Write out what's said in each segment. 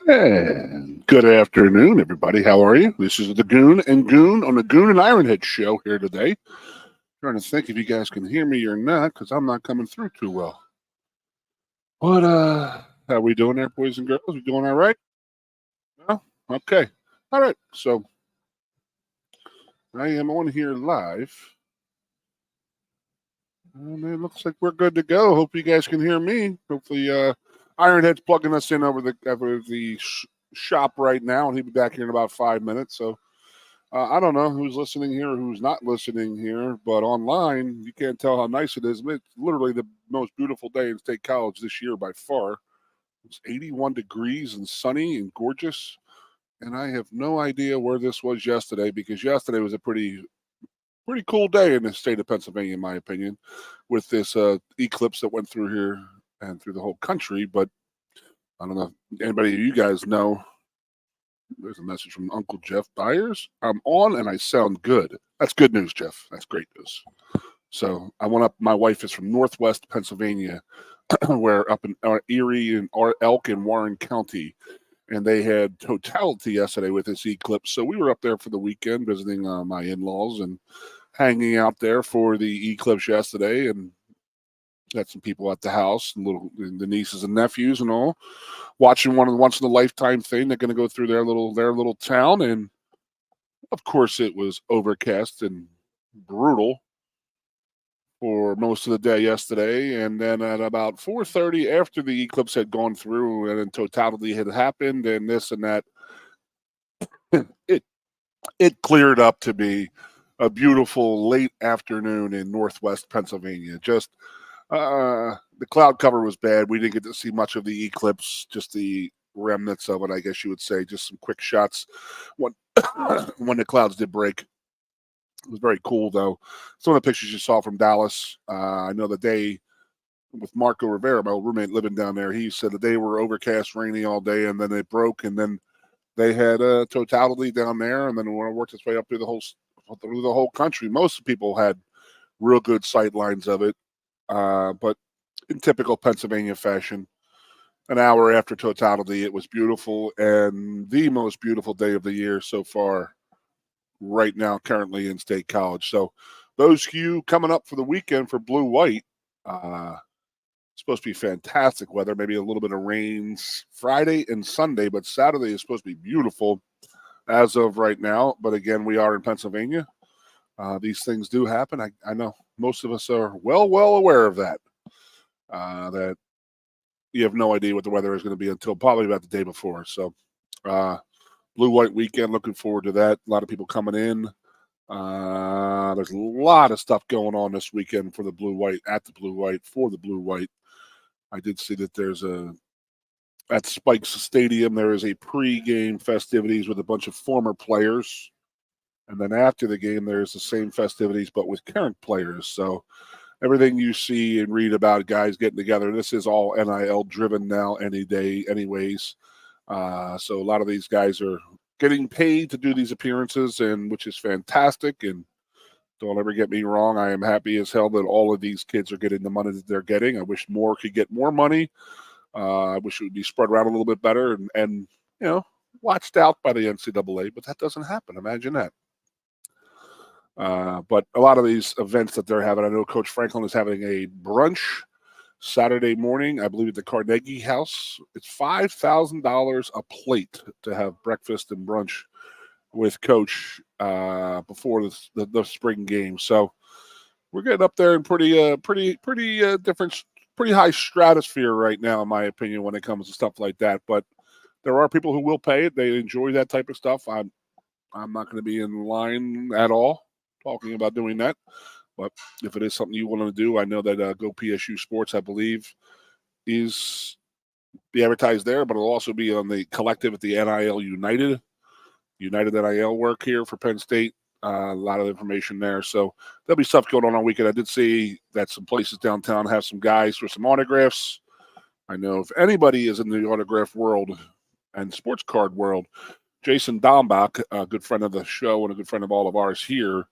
And good afternoon, everybody. How are you? This is the Goon on the Goon and Ironhead show here today. Trying to think if you guys can hear me or not, because I'm not coming through too well. But how we doing there, boys and girls? We doing all right? No? Okay. All right. So I am on here live. And it looks like we're good to go. Hope you guys can hear me. Hopefully Ironhead's plugging us in over the shop right now, and he'll be back here in about 5 minutes. So I don't know who's listening here or who's not listening here, but online, you can't tell how nice it is. It's literally the most beautiful day in State College this year by far. It's 81 degrees and sunny and gorgeous. And I have no idea where this was yesterday, because yesterday was a pretty cool day in the state of Pennsylvania, in my opinion, with this eclipse that went through here and through the whole country. But I don't know if anybody of you guys know. There's a message from Uncle Jeff Byers. I'm on and I sound good. That's good news, Jeff. That's great news. So I went up. My wife is from Northwest Pennsylvania, where up in Erie and Elk and Warren County, and they had totality yesterday with this eclipse. So we were up there for the weekend visiting my in-laws and hanging out there for the eclipse yesterday, and got some people at the house, the nieces and nephews and all, watching one of the once in a lifetime thing. They're going to go through their little town, and of course it was overcast and brutal for most of the day yesterday. And then at about 4:30, after the eclipse had gone through and then totality had happened and this and that, it cleared up to be a beautiful late afternoon in Northwest Pennsylvania. Just the cloud cover was bad. We didn't get to see much of the eclipse, just the remnants of it, I guess you would say. Just some quick shots when when the clouds did break. It was very cool, though. Some of the pictures you saw from Dallas, I know the day with Marco Rivera, my old roommate living down there, he said the day were overcast, rainy all day, and then it broke, and then they had a totality down there, and then it worked its way up through the whole country. Most people had real good sight lines of it, but in typical Pennsylvania fashion, an hour after totality, it was beautiful, and the most beautiful day of the year so far right now, currently in State College. So those of you coming up for the weekend for Blue White, supposed to be fantastic weather, maybe a little bit of rains Friday and Sunday, but Saturday is supposed to be beautiful as of right now. But again, we are in Pennsylvania. These things do happen. I know most of us are well aware of that, that you have no idea what the weather is going to be until probably about the day before. So Blue White weekend, looking forward to that. A lot of people coming in. There's a lot of stuff going on this weekend for the Blue White, at the Blue White, for the Blue White. I did see that there's at Spikes Stadium, there is a pre-game festivities with a bunch of former players. And then after the game, there's the same festivities, but with current players. So everything you see and read about guys getting together, this is all NIL driven now any day anyways. So a lot of these guys are getting paid to do these appearances, and which is fantastic. And don't ever get me wrong, I am happy as hell that all of these kids are getting the money that they're getting. I wish more could get more money. I wish it would be spread around a little bit better and watched out by the NCAA, but that doesn't happen. Imagine that. But a lot of these events that they're having, I know Coach Franklin is having a brunch Saturday morning, I believe at the Carnegie House. It's $5,000 a plate to have breakfast and brunch with Coach before the spring game. So we're getting up there in pretty different, pretty high stratosphere right now, in my opinion, when it comes to stuff like that. But there are people who will pay it. They enjoy that type of stuff. I'm not going to be in line at all talking about doing that. But if it is something you want to do, I know that Go PSU Sports, I believe, is be advertised there, but it'll also be on the collective at the NIL United NIL work here for Penn State. A lot of information there. So there'll be stuff going on weekend. I did see that some places downtown have some guys for some autographs. I know if anybody is in the autograph world and sports card world, Jason Dombach, a good friend of the show and a good friend of all of ours here,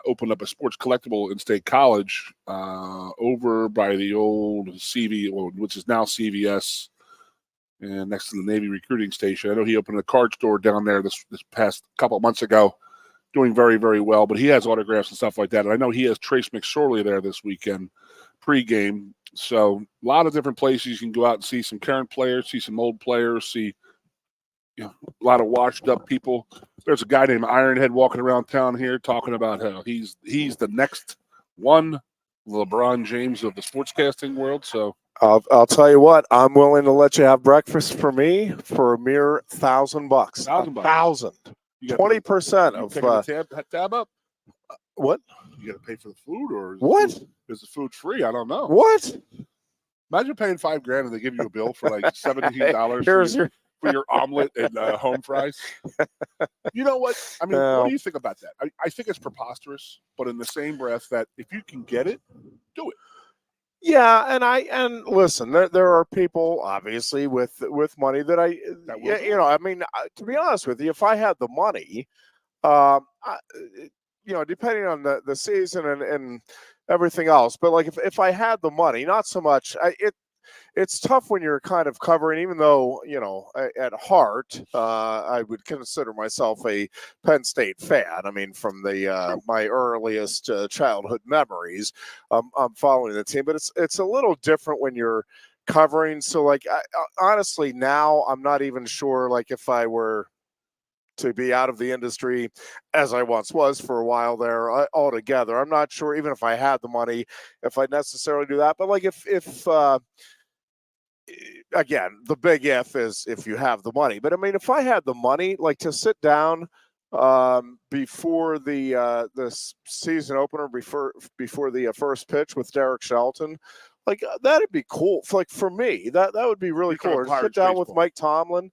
opened up a sports collectible in State College over by the old CV, which is now CVS, and next to the Navy recruiting station. I know he opened a card store down there this past couple of months ago, doing very, very well. But he has autographs and stuff like that. And I know he has Trace McSorley there this weekend pregame. So a lot of different places you can go out and see some current players, see some old players, see a lot of washed up people. There's a guy named Ironhead walking around town here talking about how he's the next one LeBron James of the sportscasting world. So I'll tell you what, I'm willing to let you have breakfast for me for a mere $1,000. $1,000. 20% of the tab up. What? You got to pay for the food, or is the food free? I don't know. What? Imagine paying $5,000 and they give you a bill for like $17 for your omelet and home fries. You know what? I mean, what do you think about that? I think it's preposterous, but in the same breath that if you can get it, do it. Yeah, and listen, there are people obviously with money that I mean, to be honest with you, if I had the money, depending on the season and everything else, but like if I had the money, not so much. It's tough when you're kind of covering, even though, at heart, I would consider myself a Penn State fan. I mean, from my earliest childhood memories, I'm following the team, but it's a little different when you're covering. So like, honestly, now I'm not even sure, like if I were to be out of the industry as I once was for a while there altogether, I'm not sure even if I had the money, if I'd necessarily do that. But like if again, the big if is if you have the money. But I mean, if I had the money, like to sit down before the season opener, before the first pitch with Derek Shelton, like that'd be cool. Like for me, that would be really cool. Or sit down with Mike Tomlin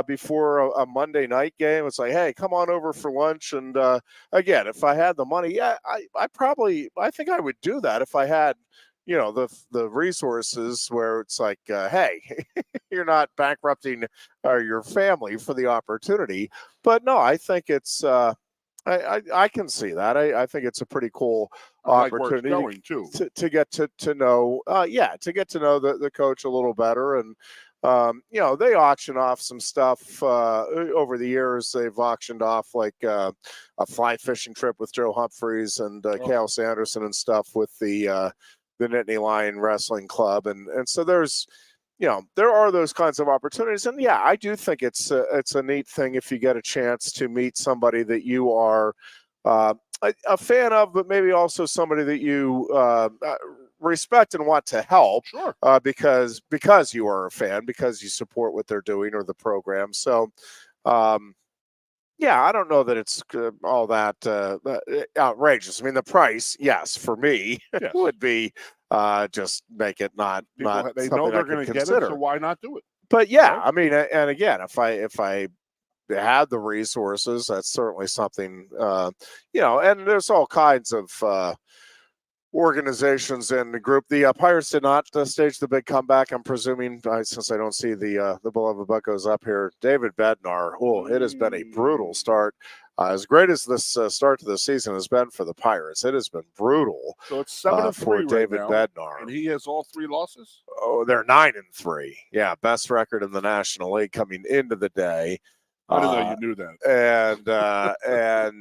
before a Monday night game. It's like, hey, come on over for lunch. And again, if I had the money, yeah, I think I would do that if I had, the resources where it's like, hey, you're not bankrupting your family for the opportunity. But no, I think it's I can see that. I think it's a pretty cool opportunity to get to know, to get to know the coach a little better. And they auction off some stuff over the years. They've auctioned off like a fly fishing trip with Joe Humphreys and Cale Sanderson and stuff with the Nittany Lion Wrestling Club, and so there's, there are those kinds of opportunities, and yeah, I do think it's a neat thing if you get a chance to meet somebody that you are a fan of, but maybe also somebody that you respect and want to help, because you are a fan, because you support what they're doing or the program. So yeah, I don't know that it's all that outrageous. I mean, the price, yes, for me, would be just make it not they know they're going to get it, so why not do it? But yeah, right? I mean, and again, if I had the resources, that's certainly something, and there's all kinds of organizations in the group. The Pirates did not stage the big comeback, I'm presuming, since I don't see the beloved Buccos up here. David Bednar, it has been a brutal start. As great as this start to the season has been for the Pirates, it has been brutal. So it's 7-3 for David Bednar, and he has all 3 losses. Oh, they're 9-3. Yeah, best record in the National League coming into the day. I didn't know you knew that.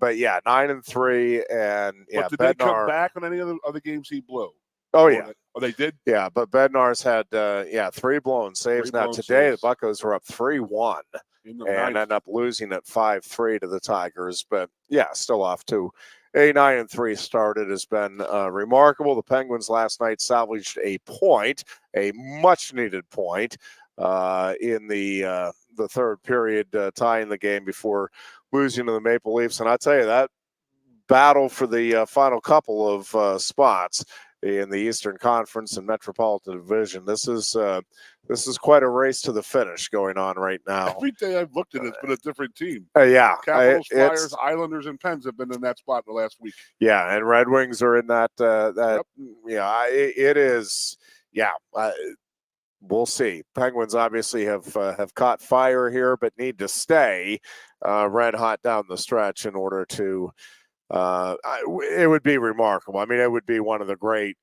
But yeah, 9-3, and yeah. But did they come back on any other games he blew? Oh yeah, they did. Yeah, but Bednar's had 3 blown saves. Now today the Buccos were up 3-1 and end up losing at 5-3 to the Tigers. But yeah, still off to a 9-3 start. It has been remarkable. The Penguins last night salvaged a point, a much needed point in the third period, tying the game before losing to the Maple Leafs. And I tell you, that battle for the final couple of spots in the Eastern Conference and Metropolitan Division, this is quite a race to the finish going on right now. Every day I've looked at it, it's been a different team. Capitals, Flyers, Islanders, and Pens have been in that spot in the last week. Yeah, and Red Wings are in that. It is. Yeah. We'll see. Penguins obviously have caught fire here, but need to stay red hot down the stretch in order to. It would be remarkable. I mean, it would be one of the great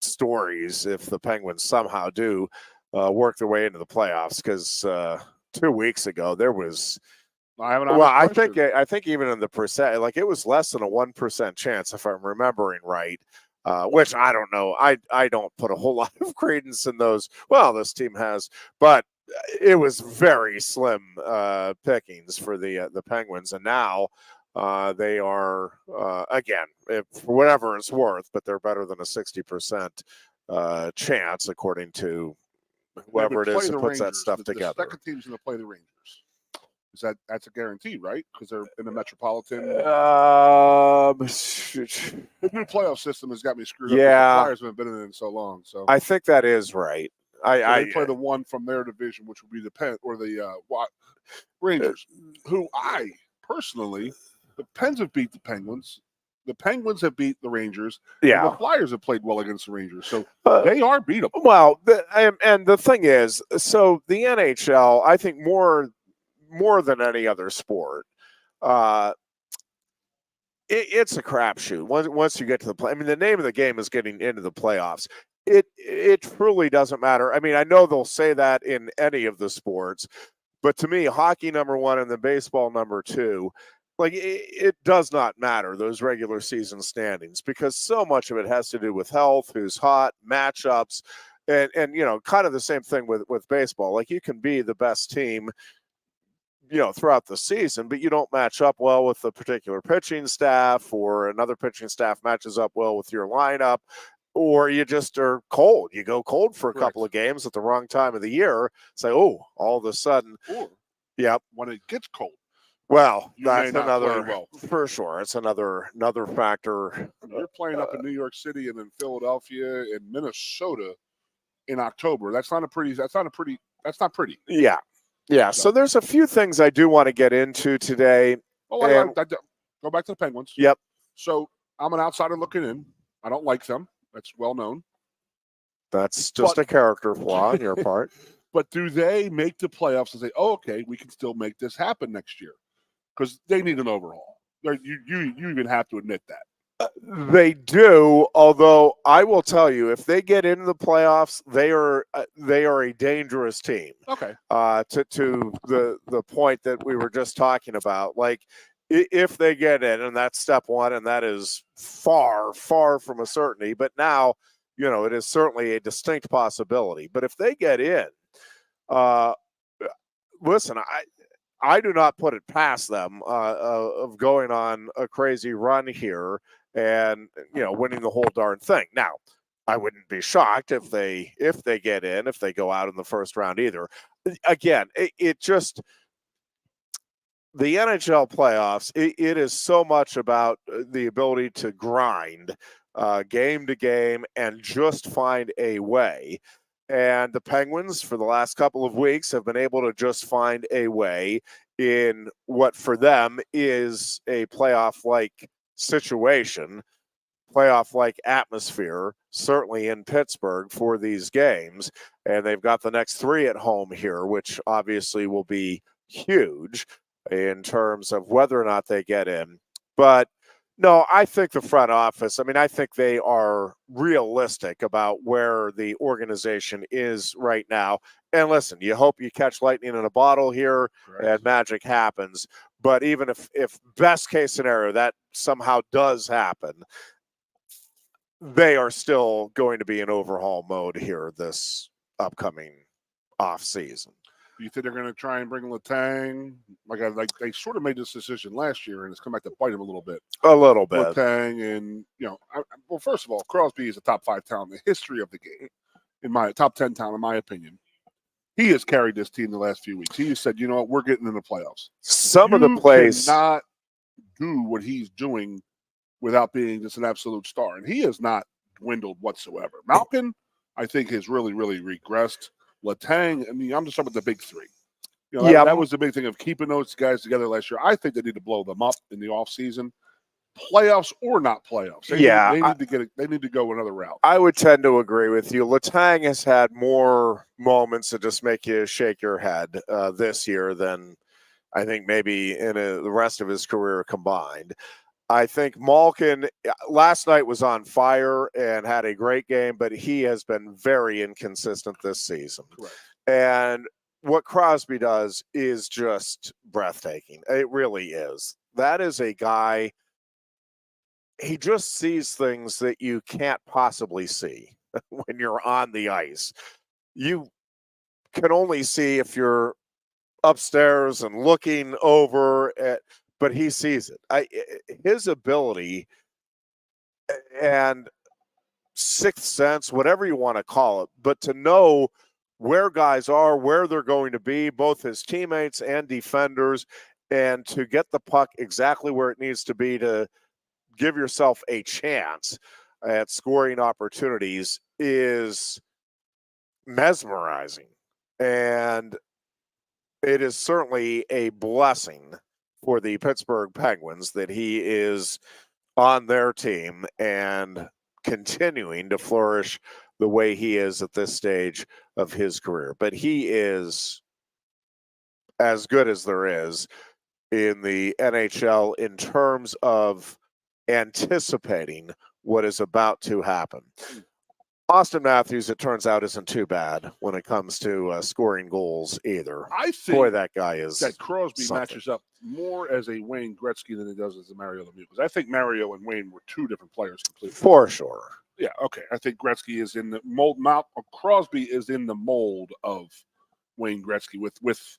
stories if the Penguins somehow do work their way into the playoffs, because 2 weeks ago there was. I have an Well, honest I question. think even in the percent, like, it was less than a 1% chance, if I'm remembering right. Which I don't know. I don't put a whole lot of credence in those. Well, this team has, but it was very slim pickings for the Penguins, and now they are again, for whatever it's worth, but they're better than a 60% chance, according to whoever it is that puts that stuff together. The second team's going to play the Rangers. That's a guarantee, right? Because they're in the Metropolitan. The new playoff system has got me screwed up. Yeah, the Flyers haven't been in it in so long. So I think that is right. they play the one from their division, which would be the Penn or the Rangers, who I personally, the Pens have beat the Penguins. The Penguins have beat the Rangers. Yeah, and the Flyers have played well against the Rangers, so they are beatable. Well, and the thing is, so the NHL, I think more than any other sport, it's a crapshoot. Once you get to the play, I mean, the name of the game is getting into the playoffs. It truly doesn't matter. I mean, I know they'll say that in any of the sports, but to me, hockey number one and the baseball number two, like, it does not matter, those regular season standings, because so much of it has to do with health, who's hot, matchups, and kind of the same thing with baseball. Like, you can be the best team throughout the season, but you don't match up well with the particular pitching staff, or another pitching staff matches up well with your lineup, or you just are cold. You go cold for a couple of games at the wrong time of the year. Say, all of a sudden, when it gets cold. Well, that's another, well. For sure. It's another factor. You're playing up in New York City and in Philadelphia and Minnesota in October. That's not pretty. Yeah. So there's a few things I do want to get into today. Go back to the Penguins. Yep. So I'm an outsider looking in. I don't like them. That's well known. That's just a character flaw on your part. But do they make the playoffs and say, okay, we can still make this happen next year? Because they need an overhaul. You even have to admit that. They do, although I will tell you, if they get into the playoffs, they are a dangerous team. Okay. To the point that we were just talking about, like, if they get in, and that's step one, and that is far, far from a certainty, but now, it is certainly a distinct possibility. But if they get in, listen, I do not put it past them of going on a crazy run here and winning the whole darn thing. Now, I wouldn't be shocked if they get in, if they go out in the first round either. Again, it just, the NHL playoffs, it is so much about the ability to grind game to game and just find a way. And the Penguins, for the last couple of weeks, have been able to just find a way in what for them is a playoff-like situation, playoff-like atmosphere, certainly in Pittsburgh for these games. And they've got the next 3 at home here, which obviously will be huge in terms of whether or not they get in. But no, I think the front office, I think they are realistic about where the organization is right now. And listen, you hope you catch lightning in a bottle here and magic happens. But even if best case scenario, that somehow does happen, they are still going to be in overhaul mode here this upcoming off season. Do you think they're going to try and bring Letang? Like they sort of made this decision last year, and it's come back to bite them a little bit. Letang, and well, first of all, Crosby is a top 5 talent in the history of the game, in my top 10 talent, in my opinion. He has carried this team the last few weeks. He has said, you know what, we're getting in the playoffs. Some of the plays not do what he's doing without being just an absolute star, and he has not dwindled whatsoever. Malkin, I think, has really, really regressed. Letang, I'm just talking about the big 3. That was the big thing of keeping those guys together last year. I think they need to blow them up in the offseason, playoffs or not playoffs. They need to go another route. I would tend to agree with you. Letang has had more moments that just make you shake your head this year than I think maybe in the rest of his career combined. I think Malkin last night was on fire and had a great game, but he has been very inconsistent this season. Correct. And what Crosby does is just breathtaking. It really is. That is a guy, he just sees things that you can't possibly see when you're on the ice. You can only see if you're upstairs and looking over at, but he sees it. His ability and sixth sense, whatever you want to call it, but to know where guys are, where they're going to be, both his teammates and defenders, and to get the puck exactly where it needs to be to give yourself a chance at scoring opportunities is mesmerizing. And it is certainly a blessing for the Pittsburgh Penguins that he is on their team and continuing to flourish the way he is at this stage of his career. But he is as good as there is in the NHL in terms of anticipating what is about to happen. Austin Matthews, it turns out, isn't too bad when it comes to scoring goals either. I think boy, that guy is that Crosby something. matches up more as a Wayne Gretzky than it does as a Mario Lemieux. Because I think Mario and Wayne were two different players completely. For sure. Yeah, okay. I think Gretzky is in the mold. Crosby is in the mold of Wayne Gretzky with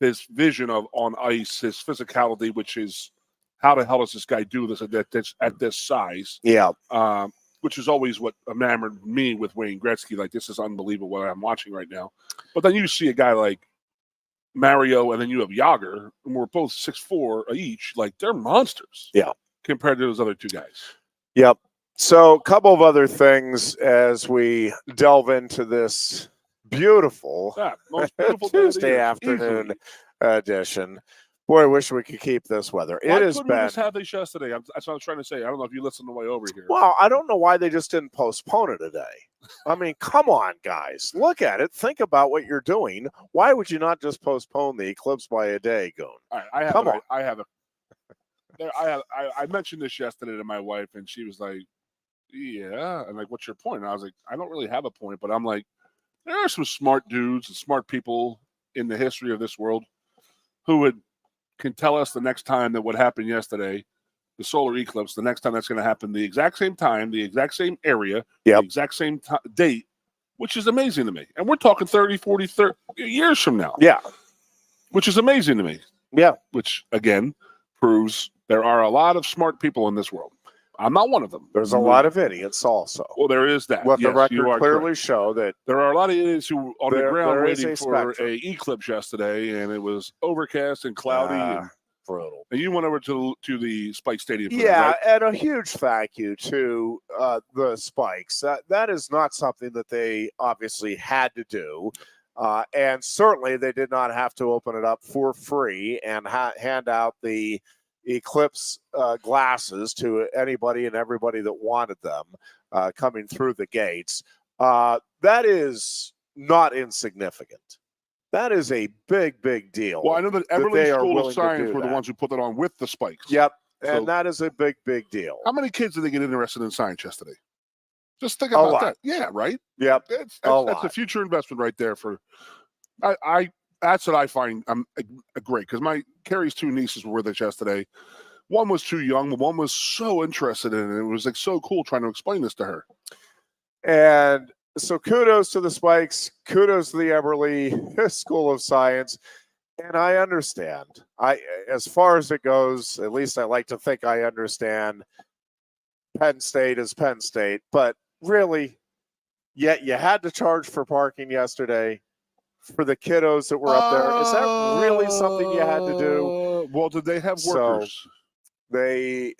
his vision of on ice, his physicality, which is how the hell does this guy do this at this size? Yeah. Which is always what enamored me with Wayne Gretzky. Like, this is unbelievable what I'm watching right now. But then you see a guy like Mario, and then you have Yager, and we're both 6'4" each. Like, they're monsters. Yeah. Compared to those other two guys. Yep. So a couple of other things as we delve into this beautiful, most beautiful Tuesday afternoon edition. Boy, I wish we could keep this weather. Why it has couldn't been. we just have this yesterday? That's what I was trying to say. I don't know if you listened on the way over here. Well, I don't know why they just didn't postpone it today. I mean, come on, guys. Look at it. Think about what you're doing. Why would you not just postpone the eclipse by a day, Goon? I mentioned this yesterday to my wife, and she was like, yeah. And like, what's your point? And I was like, I don't really have a point, but I'm like, there are some smart dudes and smart people in the history of this world who can tell us the next time that what happened yesterday, the solar eclipse, the next time that's going to happen, the exact same time, the exact same area, the exact same date, which is amazing to me. And we're talking 30, 40, 30 years from now. Yeah. Which is amazing to me. Yeah. Which, again, proves there are a lot of smart people in this world. I'm not one of them. There's a lot of idiots also. Well, there is that. What yes, the record clearly correct. show that there are a lot of idiots who on the ground waiting for spectrum. a eclipse yesterday, and it was overcast and cloudy and brutal. And you went over to the Spike Stadium. Yeah, that, right? and a huge thank you to the Spikes. That is not something that they obviously had to do. And certainly they did not have to open it up for free and hand out the Eclipse glasses to anybody and everybody that wanted them coming through the gates. That is not insignificant. That is a big, big deal. Well, I know that Everly School of Science were the ones who put that on with the Spikes. Yep, and that is a big, big deal. How many kids did they get interested in science yesterday? Just think about that. Yeah, right? Yep. That's a future investment right there for that's what I find great, because Carrie's two nieces were with us yesterday. One was too young, but one was so interested in it. It was like so cool trying to explain this to her. And so kudos to the Spikes, kudos to the Everly School of Science. And I understand. As far as it goes, at least I like to think I understand. Penn State is Penn State, but really, yet you had to charge for parking yesterday for the kiddos that were up there. Is that really something you had to do? Well, did they have workers? So they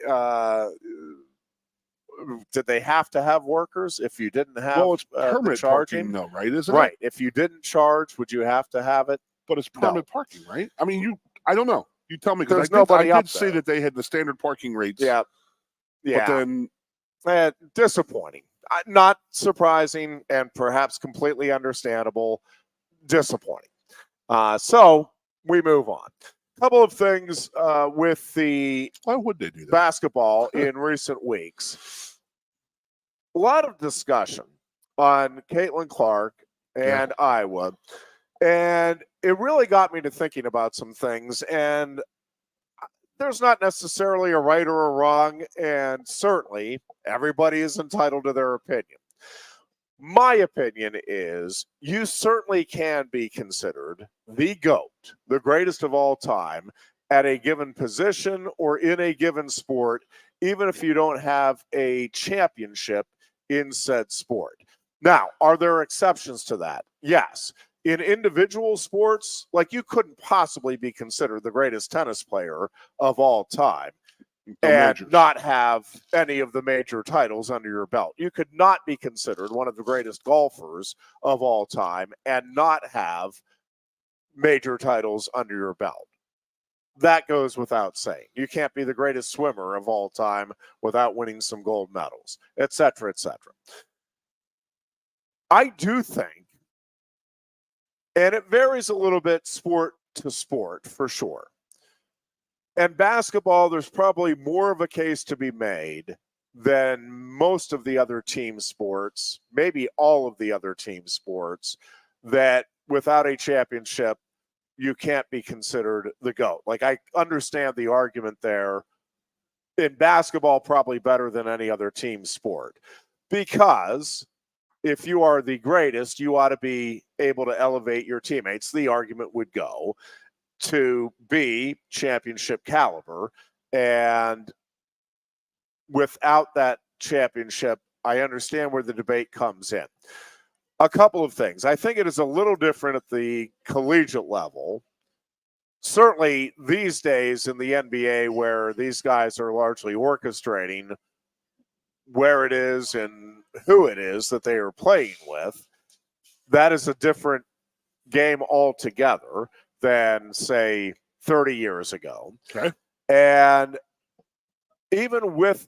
did they have to have workers if you didn't have it's permanent charging? Parking, though, right? Isn't right. it? If you didn't charge, would you have to have it? But it's permanent parking, right? I mean, I don't know. You tell me, because I did see that they had the standard parking rates. Yeah. But then disappointing. Not surprising and perhaps completely understandable. Disappointing. So we move on. couple of things with the Why would they do that? basketball in recent weeks. A lot of discussion on Caitlin Clark and Iowa. And it really got me to thinking about some things. And there's not necessarily a right or a wrong. And certainly everybody is entitled to their opinion. My opinion is you certainly can be considered the GOAT, the greatest of all time, at a given position or in a given sport, even if you don't have a championship in said sport. Now, are there exceptions to that? Yes. In individual sports, like you couldn't possibly be considered the greatest tennis player of all time and not have any of the major titles under your belt. You could not be considered one of the greatest golfers of all time and not have major titles under your belt. That goes without saying. You can't be the greatest swimmer of all time without winning some gold medals, et cetera, et cetera. I do think, and it varies a little bit sport to sport for sure. And basketball, there's probably more of a case to be made than most of the other team sports, maybe all of the other team sports, that without a championship, you can't be considered the GOAT. Like, I understand the argument there. In basketball, probably better than any other team sport. Because if you are the greatest, you ought to be able to elevate your teammates. The argument would go to be championship caliber. And without that championship, I understand where the debate comes in. A couple of things. I think it is a little different at the collegiate level. Certainly these days in the NBA, where these guys are largely orchestrating where it is and who it is that they are playing with, that is a different game altogether than, say, 30 years ago. Okay. And even with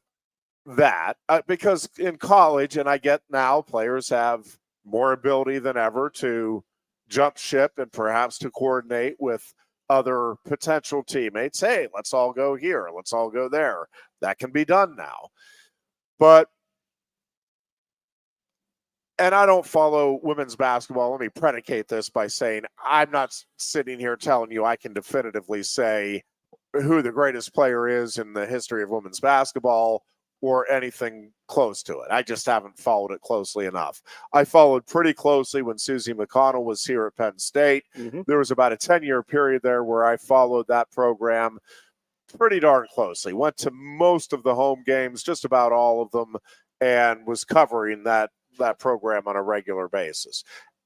that, because in college, and I get now players have more ability than ever to jump ship and perhaps to coordinate with other potential teammates. Hey, let's all go here. Let's all go there. That can be done now. But, and I don't follow women's basketball. Let me predicate this by saying I'm not sitting here telling you I can definitively say who the greatest player is in the history of women's basketball or anything close to it. I just haven't followed it closely enough. I followed pretty closely when Susie McConnell was here at Penn State. Mm-hmm. There was about a 10-year period there where I followed that program pretty darn closely. Went to most of the home games, just about all of them, and was covering that program on a regular basis.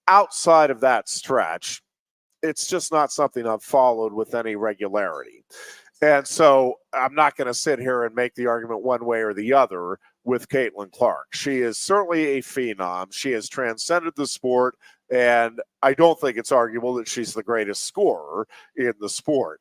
Outside of that stretch, it's just not something I've followed with any regularity. And so I'm not going to sit here and make the argument one way or the other with Caitlin Clark. She is certainly a phenom. She has transcended the sport, and I don't think it's arguable that she's the greatest scorer in the sport.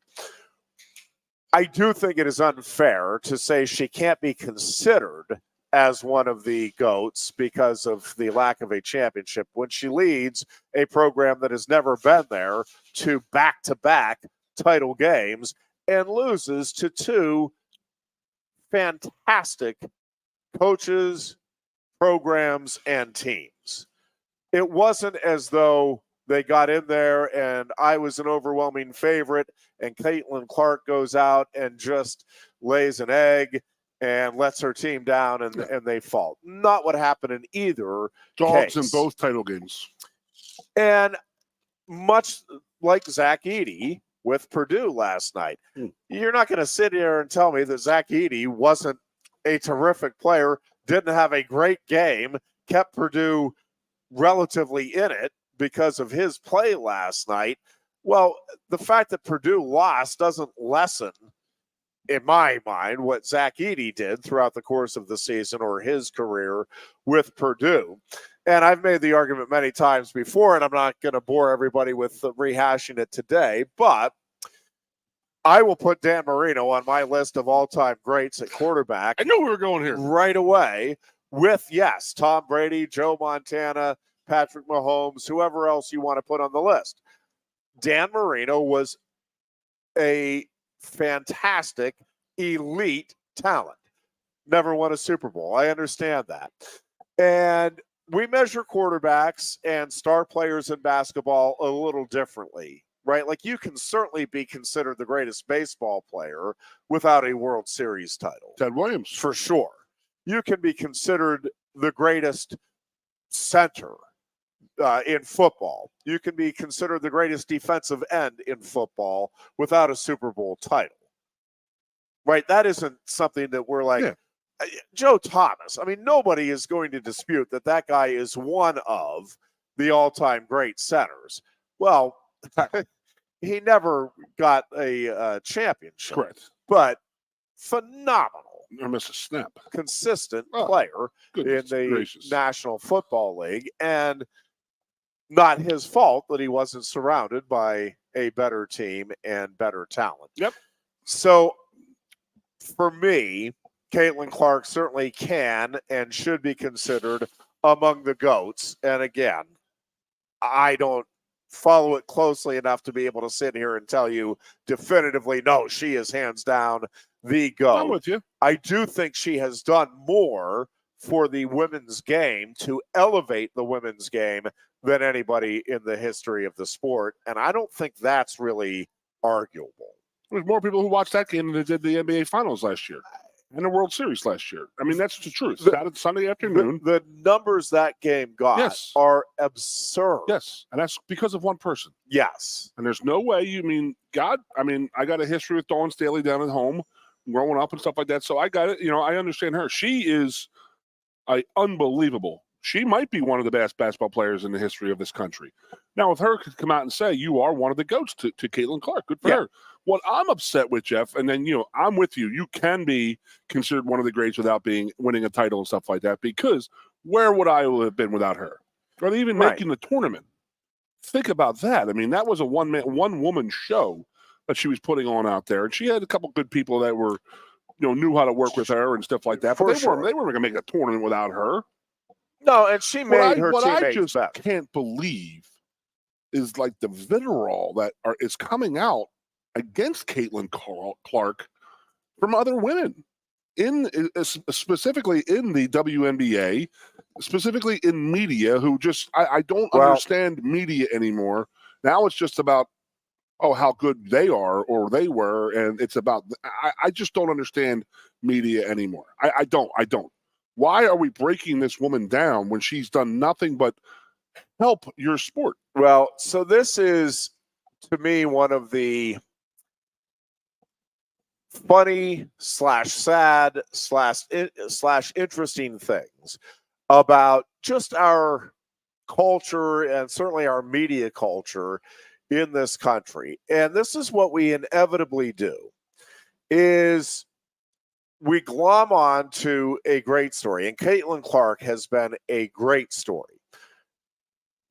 I do think it is unfair to say she can't be considered as one of the GOATs because of the lack of a championship when she leads a program that has never been there to back-to-back title games and loses to two fantastic coaches, programs, and teams. It wasn't as though they got in there and I was an overwhelming favorite and Caitlin Clark goes out and just lays an egg and lets her team down and they fall. Not what happened in either Dogs case. in both title games. And much like Zach Edey with Purdue last night. You're not going to sit here and tell me that Zach Edey wasn't a terrific player, didn't have a great game, kept Purdue relatively in it because of his play last night. Well, the fact that Purdue lost doesn't lessen, in my mind, what Zach Edey did throughout the course of the season or his career with Purdue. And I've made the argument many times before, and I'm not going to bore everybody with rehashing it today, but I will put Dan Marino on my list of all-time greats at quarterback. I know we were going here. Right away with, yes, Tom Brady, Joe Montana, Patrick Mahomes, whoever else you want to put on the list. Dan Marino was a fantastic, elite talent. Never won a Super Bowl. I understand that. And we measure quarterbacks and star players in basketball a little differently, right? Like, you can certainly be considered the greatest baseball player without a World Series title. Ted Williams. For sure. You can be considered the greatest center in football. You can be considered the greatest defensive end in football without a Super Bowl title. Right? That isn't something that we're like, Yeah. Joe Thomas. I mean, nobody is going to dispute that that guy is one of the all-time great centers. Well, he never got a championship. Correct. But phenomenal. I missed a snap. Consistent player in the gracious. National Football League, and not his fault that he wasn't surrounded by a better team and better talent. Yep. So for me, Caitlin Clark certainly can and should be considered among the GOATs. And again, I don't follow it closely enough to be able to sit here and tell you definitively, no, she is hands down the GOAT. I'm with you. I do think she has done more for the women's game to elevate the women's game than anybody in the history of the sport. And I don't think that's really arguable. There's more people who watched that game than did the NBA Finals last year and the World Series last year. I mean, that's the truth. Sunday afternoon. The numbers that game got Yes. are absurd. Yes, and that's because of one person. Yes. And there's no way, I got a history with Dawn Staley down at home, growing up and stuff like that, so I got it. I understand her. She is unbelievable. She might be one of the best basketball players in the history of this country. Now, with her to come out and say, you are one of the GOATs to Caitlin Clark, good for her. What I'm upset with, Jeff, and then, I'm with you. You can be considered one of the greats without winning a title and stuff like that, because where would I have been without her? Are they even making the tournament? Think about that. I mean, that was a one-woman show that she was putting on out there, and she had a couple good people that were, knew how to work with her and stuff like that. But they weren't going to make a tournament without her. No, and she made her teammates What I just better. can't believe is like the vitriol that is coming out against Caitlin Clark from other women, specifically in the WNBA, specifically in media, who just I don't understand media anymore. Now it's just about how good they are or they were, and it's about I just don't understand media anymore. I don't. Why are we breaking this woman down when she's done nothing but help your sport? Well, so this is, to me, one of the funny / sad / interesting things about just our culture and certainly our media culture in this country. And this is what we inevitably do, is we glom on to a great story. And Caitlin Clark has been a great story.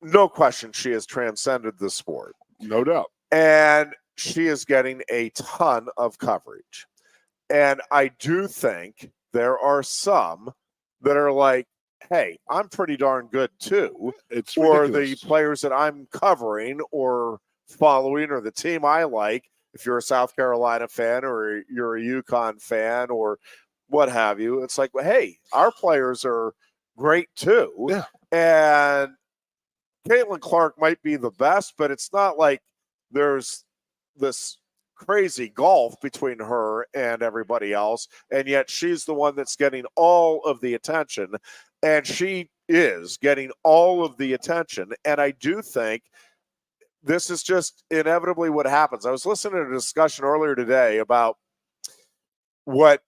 No question, she has transcended the sport. No doubt. And she is getting a ton of coverage. And I do think there are some that are like, hey, I'm pretty darn good too. It's or ridiculous. The players that I'm covering or following or the team I like, if you're a South Carolina fan or you're a UConn fan or what have you, it's like, well, hey, our players are great too. Yeah. And Caitlin Clark might be the best, but it's not like there's this crazy gulf between her and everybody else. And yet she's the one that's getting all of the attention. And she is getting all of the attention. And I do think this is just inevitably what happens. I was listening to a discussion earlier today about what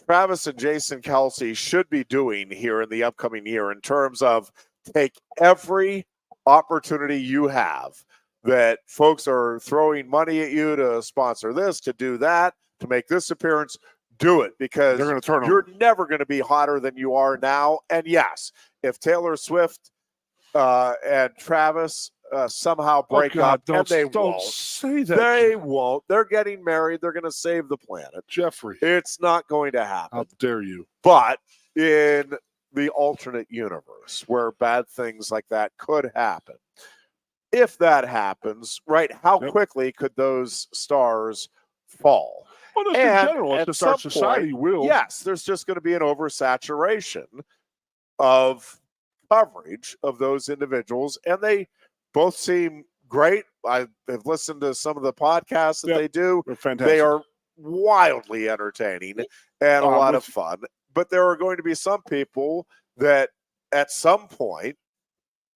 Travis and Jason Kelsey should be doing here in the upcoming year in terms of take every opportunity you have that folks are throwing money at you to sponsor this, to do that, to make this appearance. Do it, because they're going to turn you're never going to be hotter than you are now. And yes, if Taylor Swift and Travis somehow break up, and they won't say that. They won't. They're getting married. They're going to save the planet. Jeffrey. It's not going to happen. How dare you? But in the alternate universe where bad things like that could happen, if that happens, right, how Yep. quickly could those stars fall? Well, just in general, it's at just our some society point, will. yes, there's just going to be an oversaturation of coverage of those individuals, and they both seem great. I have listened to some of the podcasts that Yep. they do. They're fantastic. They are wildly entertaining and a lot of fun. But there are going to be some people that at some point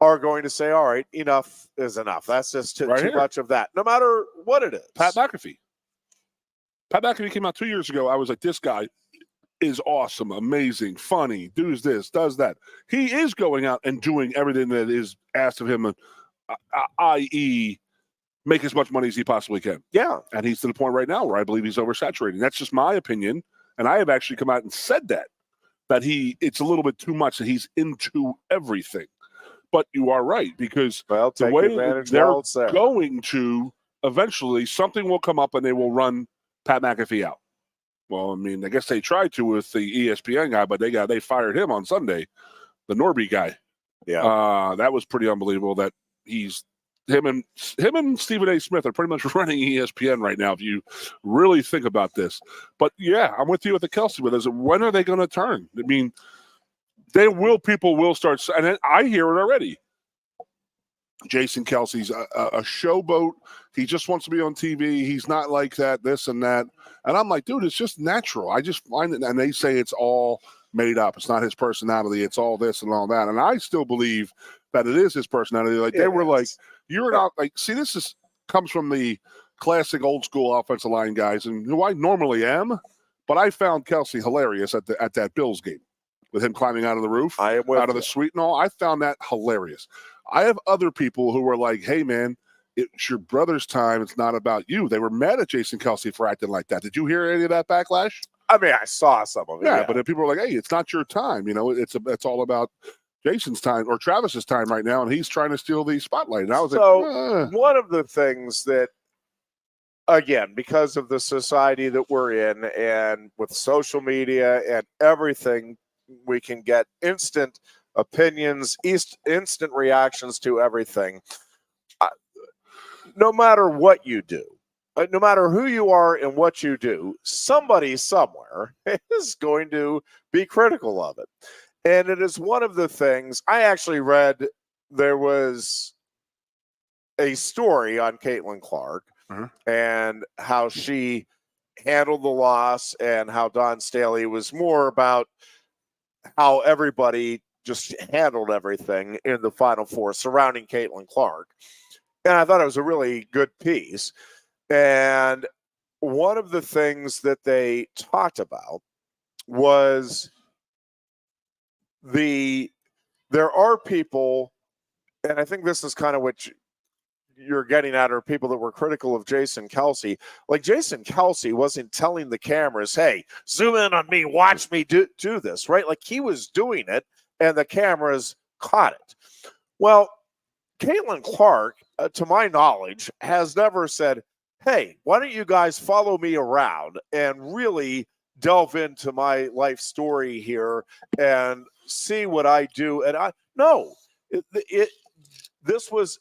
are going to say, all right, enough is enough. That's just too much of that, no matter what it is. Pat McAfee came out 2 years ago. I was like, this guy is awesome, amazing, funny, does this, does that. He is going out and doing everything that is asked of him, i.e., make as much money as he possibly can. Yeah. And he's to the point right now where I believe he's oversaturating. That's just my opinion. And I have actually come out and said that it's a little bit too much, that he's into everything. But you are right, because the way they're going to, eventually something will come up and they will run Pat McAfee out. Well, I mean, I guess they tried to with the ESPN guy, but they fired him on Sunday, the Norby guy. Yeah, that was pretty unbelievable. That him and Stephen A. Smith are pretty much running ESPN right now, if you really think about this. But yeah, I'm with you with the Kelsey. But when are they going to turn? I mean, people will start, and I hear it already. Jason Kelsey's a showboat. He just wants to be on TV. He's not like that, this and that. And I'm like, dude, it's just natural. I just find it. And they say it's all made up. It's not his personality. It's all this and all that. And I still believe that it is his personality. Like they were like, you're not like, see, comes from the classic old school offensive line guys, and who I normally am. But I found Kelsey hilarious at that Bills game with him climbing out of the roof, out of the suite and all. I found that hilarious. I have other people who were like, hey, man, it's your brother's time. It's not about you. They were mad at Jason Kelsey for acting like that. Did you hear any of that backlash? I mean, I saw some of it. Yeah, but people were like, hey, it's not your time. You know, it's all about Jason's time or Travis's time right now, and he's trying to steal the spotlight. And I was one of the things that, again, because of the society that we're in and with social media and everything, we can get instant opinions, instant reactions to everything. No matter what you do, no matter who you are and what you do, somebody somewhere is going to be critical of it. And it is one of the things I actually read. There was a story on Caitlin Clark and how she handled the loss, and how Don Staley was more about how everybody just handled everything in the Final Four surrounding Caitlin Clark. And I thought it was a really good piece. And one of the things that they talked about was there are people, and I think this is kind of what you're getting at, are people that were critical of Jason Kelsey. Like, Jason Kelsey wasn't telling the cameras, hey, zoom in on me, watch me do this, right? Like, he was doing it, and the cameras caught it. Well, Caitlin Clark, to my knowledge, has never said, hey, why don't you guys follow me around and really delve into my life story here and see what I do. And this was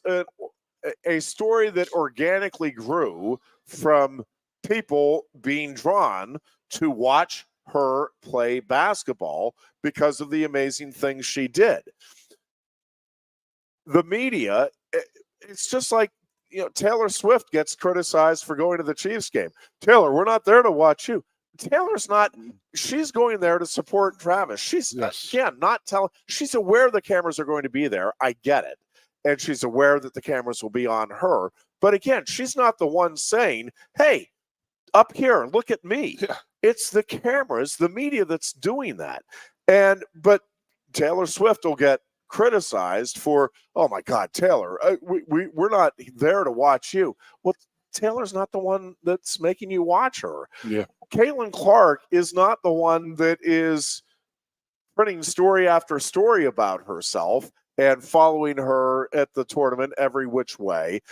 a story that organically grew from people being drawn to watch her play basketball because of the amazing things she did. The media, it's just like, Taylor Swift gets criticized for going to the Chiefs game. Taylor, we're not there to watch you. Taylor's not. She's going there to support Travis. She's she's aware the cameras are going to be there. I get it. And she's aware that the cameras will be on her. But again, she's not the one saying, hey, up here, look at me. Yeah. It's the cameras, the media that's doing that. But Taylor Swift will get criticized for, oh my God, Taylor, we're not there to watch you. Well, Taylor's not the one that's making you watch her. Yeah. Caitlin Clark is not the one that is printing story after story about herself and following her at the tournament every which way.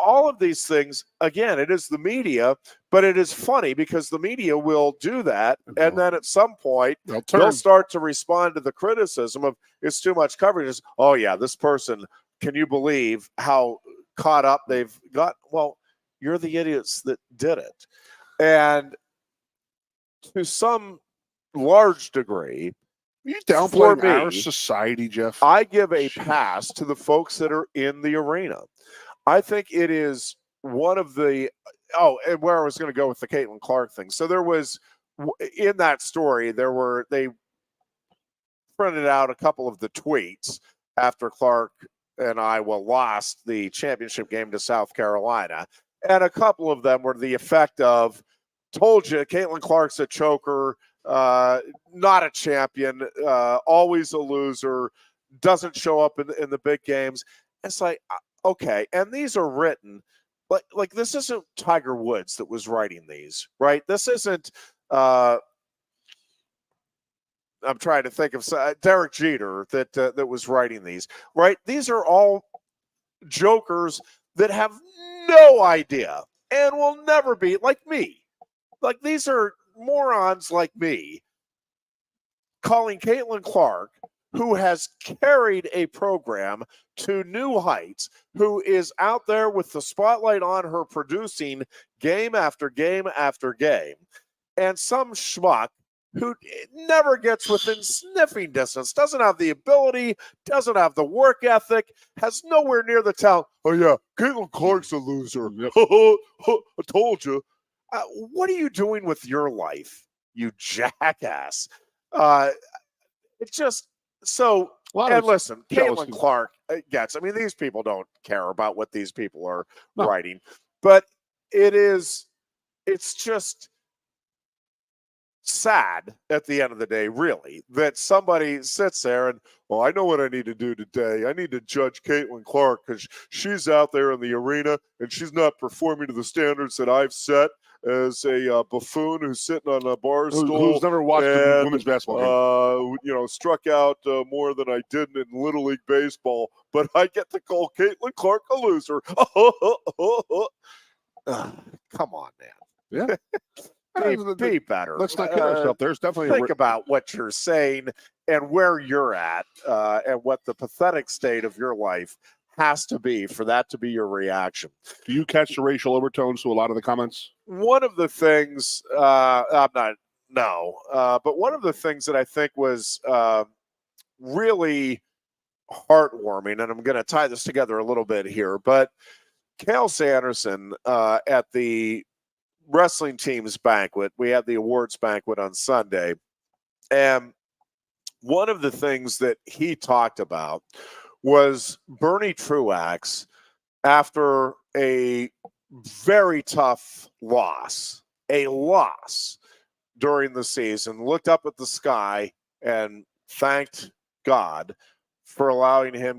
All of these things, again, it is the media, but it is funny because the media will do that, and then at some point they'll start to respond to the criticism of it's too much coverage. Oh yeah, this person can you believe how caught up they've got? Well, you're the idiots that did it. And to some large degree, you downplaying our society, Jeff? I give a pass to the folks that are in the arena. I think it is one of the and where I was going to go with the Caitlin Clark thing. So there was in that story, they printed out a couple of the tweets after Clark and Iowa lost the championship game to South Carolina. And a couple of them were the effect of, told you, Caitlin Clark's a choker, not a champion, always a loser, doesn't show up in the big games. It's like, okay. And these are written, like this isn't Tiger Woods that was writing these, right? This isn't, I'm trying to think of Derek Jeter that was writing these, right? These are all jokers that have no idea and will never be like me. Like, these are morons like me calling Caitlin Clark, who has carried a program to new heights, who is out there with the spotlight on her producing game after game after game, and some schmuck who never gets within sniffing distance, doesn't have the ability, doesn't have the work ethic, has nowhere near the talent. Oh, yeah, Caitlin Clark's a loser. I told you. What are you doing with your life, you jackass? It's just so. And listen, Caitlin Clark gets. I mean, these people don't care about what these people are writing, but it's just sad at the end of the day, really, that somebody sits there and, well, I know what I need to do today. I need to judge Caitlin Clark because she's out there in the arena and she's not performing to the standards that I've set as a buffoon who's sitting on a bar stool. Who's never watched a women's basketball game. Struck out more than I did in Little League Baseball, but I get to call Caitlin Clark a loser. Come on, man. Yeah. Be better. Let's not kid ourselves. There's definitely think about what you're saying and where you're at, and what the pathetic state of your life has to be for that to be your reaction. Do you catch the racial overtones to a lot of the comments? One of the things but one of the things that I think was really heartwarming, and I'm going to tie this together a little bit here, but Cal Sanderson at the wrestling team's banquet. We had the awards banquet on Sunday. And one of the things that he talked about was Bernie Truax, after a very tough loss during the season, looked up at the sky and thanked God for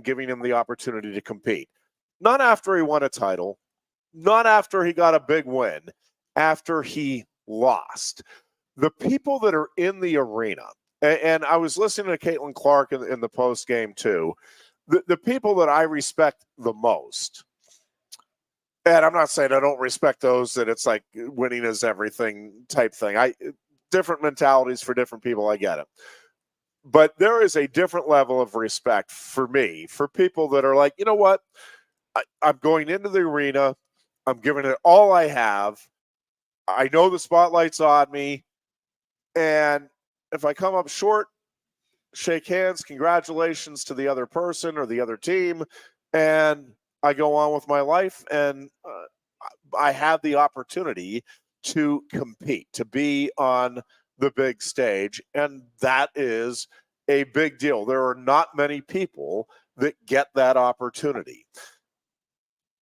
giving him the opportunity to compete. Not after he won a title, not after he got a big win, after he lost. The people that are in the arena, and I was listening to Caitlin Clark in the post game too, the people that I respect the most, and I'm not saying I don't respect those that it's like winning is everything type thing. Different mentalities for different people, I get it. But there is a different level of respect for me, for people that are like, you know what, I'm going into the arena, I'm giving it all I have, I know the spotlight's on me, and if I come up short, shake hands, congratulations to the other person or the other team, and I go on with my life, and I have the opportunity to compete, to be on the big stage, and that is a big deal. There are not many people that get that opportunity.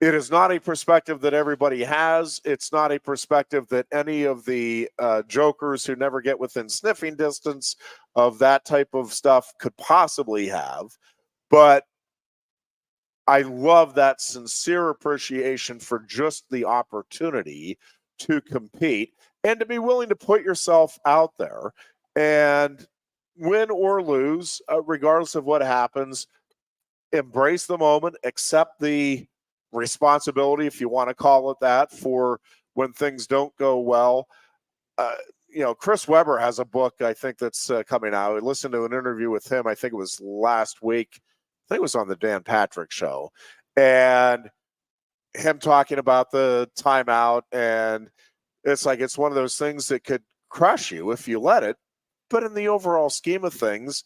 It is not a perspective that everybody has. It's not a perspective that any of the jokers who never get within sniffing distance of that type of stuff could possibly have. But I love that sincere appreciation for just the opportunity to compete and to be willing to put yourself out there and win or lose, regardless of what happens. Embrace the moment, accept the responsibility, if you want to call it that, for when things don't go well. Chris Webber has a book, I think, that's coming out. I listened to an interview with him, I think it was last week. I think it was on the Dan Patrick show, and him talking about the timeout, and it's like it's one of those things that could crush you if you let it. But in the overall scheme of things,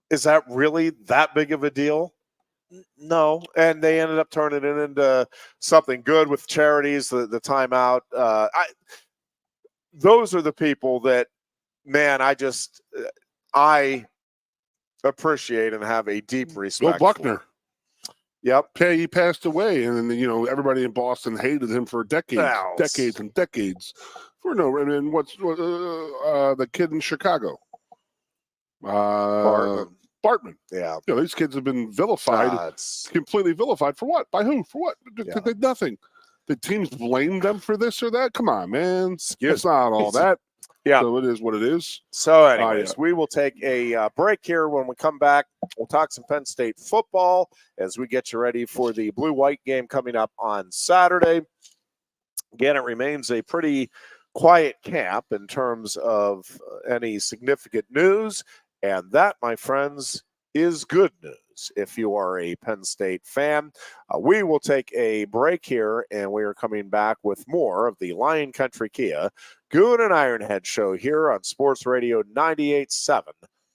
is that really that big of a deal? No. And they ended up turning it into something good with charities, the timeout. Those are the people that, man, I appreciate and have a deep respect Bill Buckner. for. Yep. He passed away, and everybody in Boston hated him for decades and decades. For no, I mean, what's the kid in Chicago? Bartman. Yeah. These kids have been vilified, completely vilified. For what? By who? For what? They did nothing. The teams blame them for this or that. Come on, man. It's not all that. Yeah. So it is what it is. So anyways, we will take a break here. When we come back, we'll talk some Penn State football as we get you ready for the blue-white game coming up on Saturday. Again, it remains a pretty quiet camp in terms of any significant news. And that, my friends, is good news if you are a Penn State fan. We will take a break here, and we are coming back with more of the Lion Country Kia Goon and Ironhead show here on Sports Radio 98.7.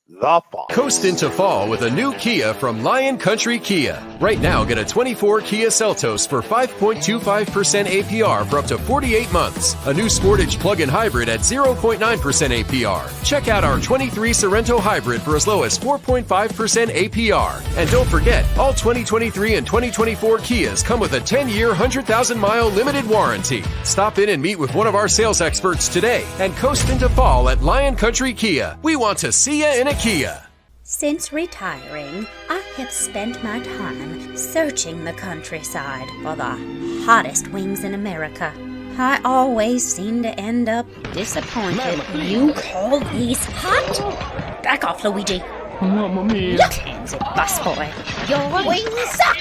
The Fall. Coast into fall with a new Kia from Lion Country Kia. Right now, get a 24 Kia Seltos for 5.25% APR for up to 48 months. A new Sportage plug-in hybrid at 0.9% APR. Check out our 23 Sorrento hybrid for as low as 4.5% APR. And don't forget, all 2023 and 2024 Kias come with a 10-year, 100,000-mile limited warranty. Stop in and meet with one of our sales experts today and coast into fall at Lion Country Kia. We want to see you in a Kia. Since retiring, I have spent my time searching the countryside for the hottest wings in America. I always seem to end up disappointed. You call these hot? Back off, Luigi. Mamma mia. Your hands it, busboy. Your wings suck!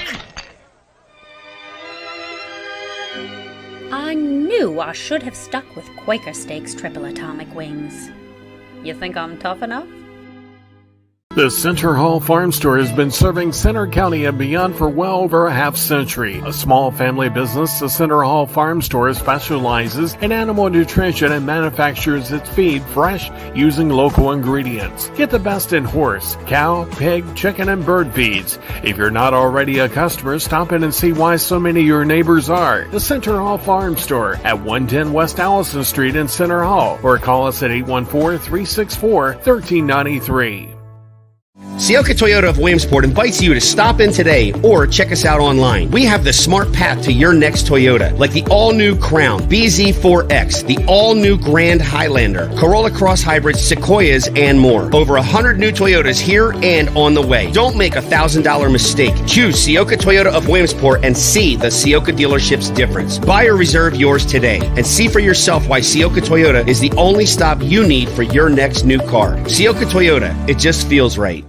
I knew I should have stuck with Quaker Steak's triple atomic wings. You think I'm tough enough? The Center Hall Farm Store has been serving Center County and beyond for well over a half century. A small family business, the Center Hall Farm Store specializes in animal nutrition and manufactures its feed fresh using local ingredients. Get the best in horse, cow, pig, chicken, and bird feeds. If you're not already a customer, stop in and see why so many of your neighbors are. The Center Hall Farm Store at 110 West Allison Street in Center Hall, or call us at 814-364-1393. Sioka Toyota of Williamsport invites you to stop in today or check us out online. We have the smart path to your next Toyota, like the all-new Crown, BZ4X, the all-new Grand Highlander, Corolla Cross Hybrids, Sequoias, and more. Over 100 new Toyotas here and on the way. Don't make a $1,000 mistake. Choose Sioka Toyota of Williamsport and see the Sioka dealership's difference. Buy or reserve yours today and see for yourself why Sioka Toyota is the only stop you need for your next new car. Sioka Toyota, it just feels right.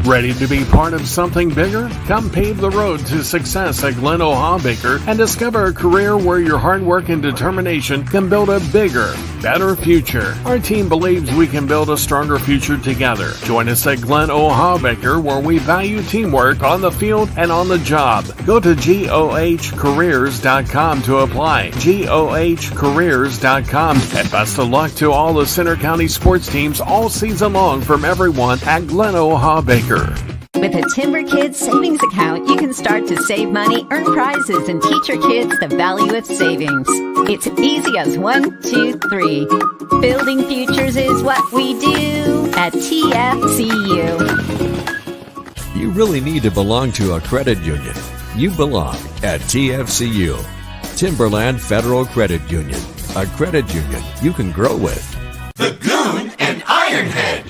Ready to be part of something bigger? Come pave the road to success at Glen O'Haw-Baker and discover a career where your hard work and determination can build a bigger, better future. Our team believes we can build a stronger future together. Join us at Glen O'Haw-Baker, where we value teamwork on the field and on the job. Go to GOHcareers.com to apply. GOHcareers.com. And best of luck to all the Center County sports teams all season long from everyone at Glen O'Haw-Baker. With a Timber Kids savings account, you can start to save money, earn prizes, and teach your kids the value of savings. It's easy as 1, 2, 3. Building futures is what we do at TFCU. You really need to belong to a credit union. You belong at TFCU, Timberland Federal Credit Union, a credit union you can grow with. The Goon and Ironhead.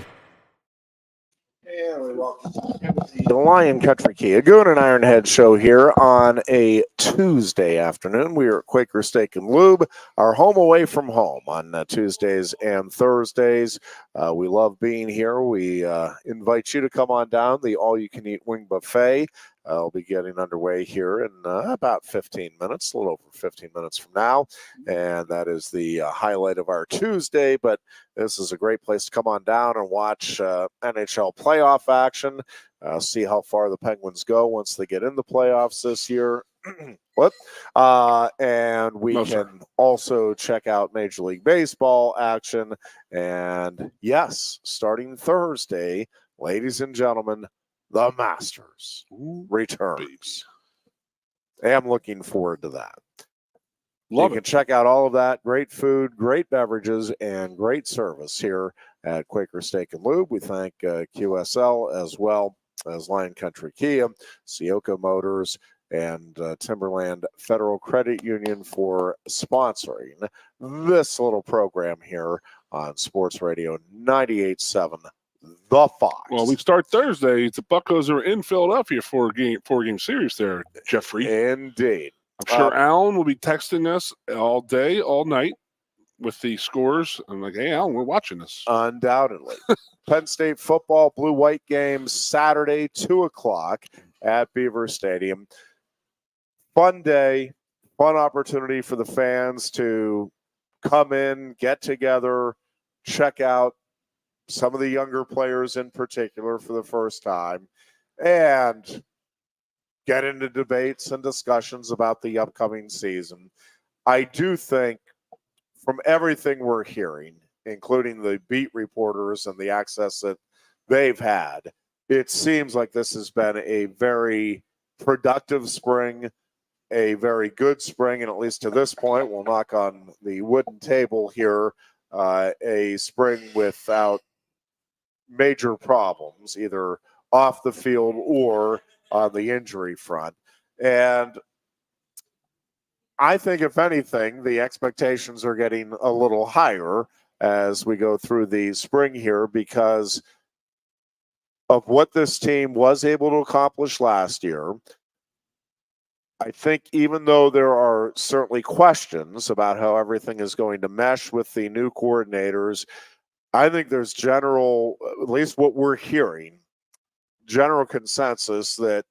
The Lion Country Kia Goon and Ironhead show here on a Tuesday afternoon. We are at Quaker Steak and Lube, our home away from home on Tuesdays and Thursdays. We love being here. We invite you to come on down, the all-you-can-eat wing buffet. will be getting underway here in about 15 minutes, a little over 15 minutes from now. And that is the highlight of our Tuesday. But this is a great place to come on down and watch NHL playoff action, see how far the Penguins go once they get in the playoffs this year. What? And we can also check out Major League Baseball action. And yes, starting Thursday, ladies and gentlemen, the Masters returns. I'm looking forward to that. You can check out all of that. Great food, great beverages, and great service here at Quaker Steak and Lube. We thank QSL as well as Lion Country Kia, Sioka Motors, and Timberland Federal Credit Union for sponsoring this little program here on Sports Radio 98.7, The Fox. Well, we start Thursday. The Buccos are in Philadelphia for a four-game series there, Jeffrey. Indeed. I'm sure Alan will be texting us all day, all night with the scores. I'm like, hey, Alan, we're watching this. Undoubtedly. Penn State football, blue-white game, Saturday, 2 o'clock at Beaver Stadium. Fun day, fun opportunity for the fans to come in, get together, check out some of the younger players in particular for the first time, and get into debates and discussions about the upcoming season. I do think from everything we're hearing, including the beat reporters and the access that they've had, it seems like this has been a very productive spring, a very good spring, and at least to this point, we'll knock on the wooden table here, a spring without major problems, either off the field or on the injury front. And I think, if anything, the expectations are getting a little higher as we go through the spring here because of what this team was able to accomplish last year. I think even though there are certainly questions about how everything is going to mesh with the new coordinators, I think there's general, at least what we're hearing, general consensus that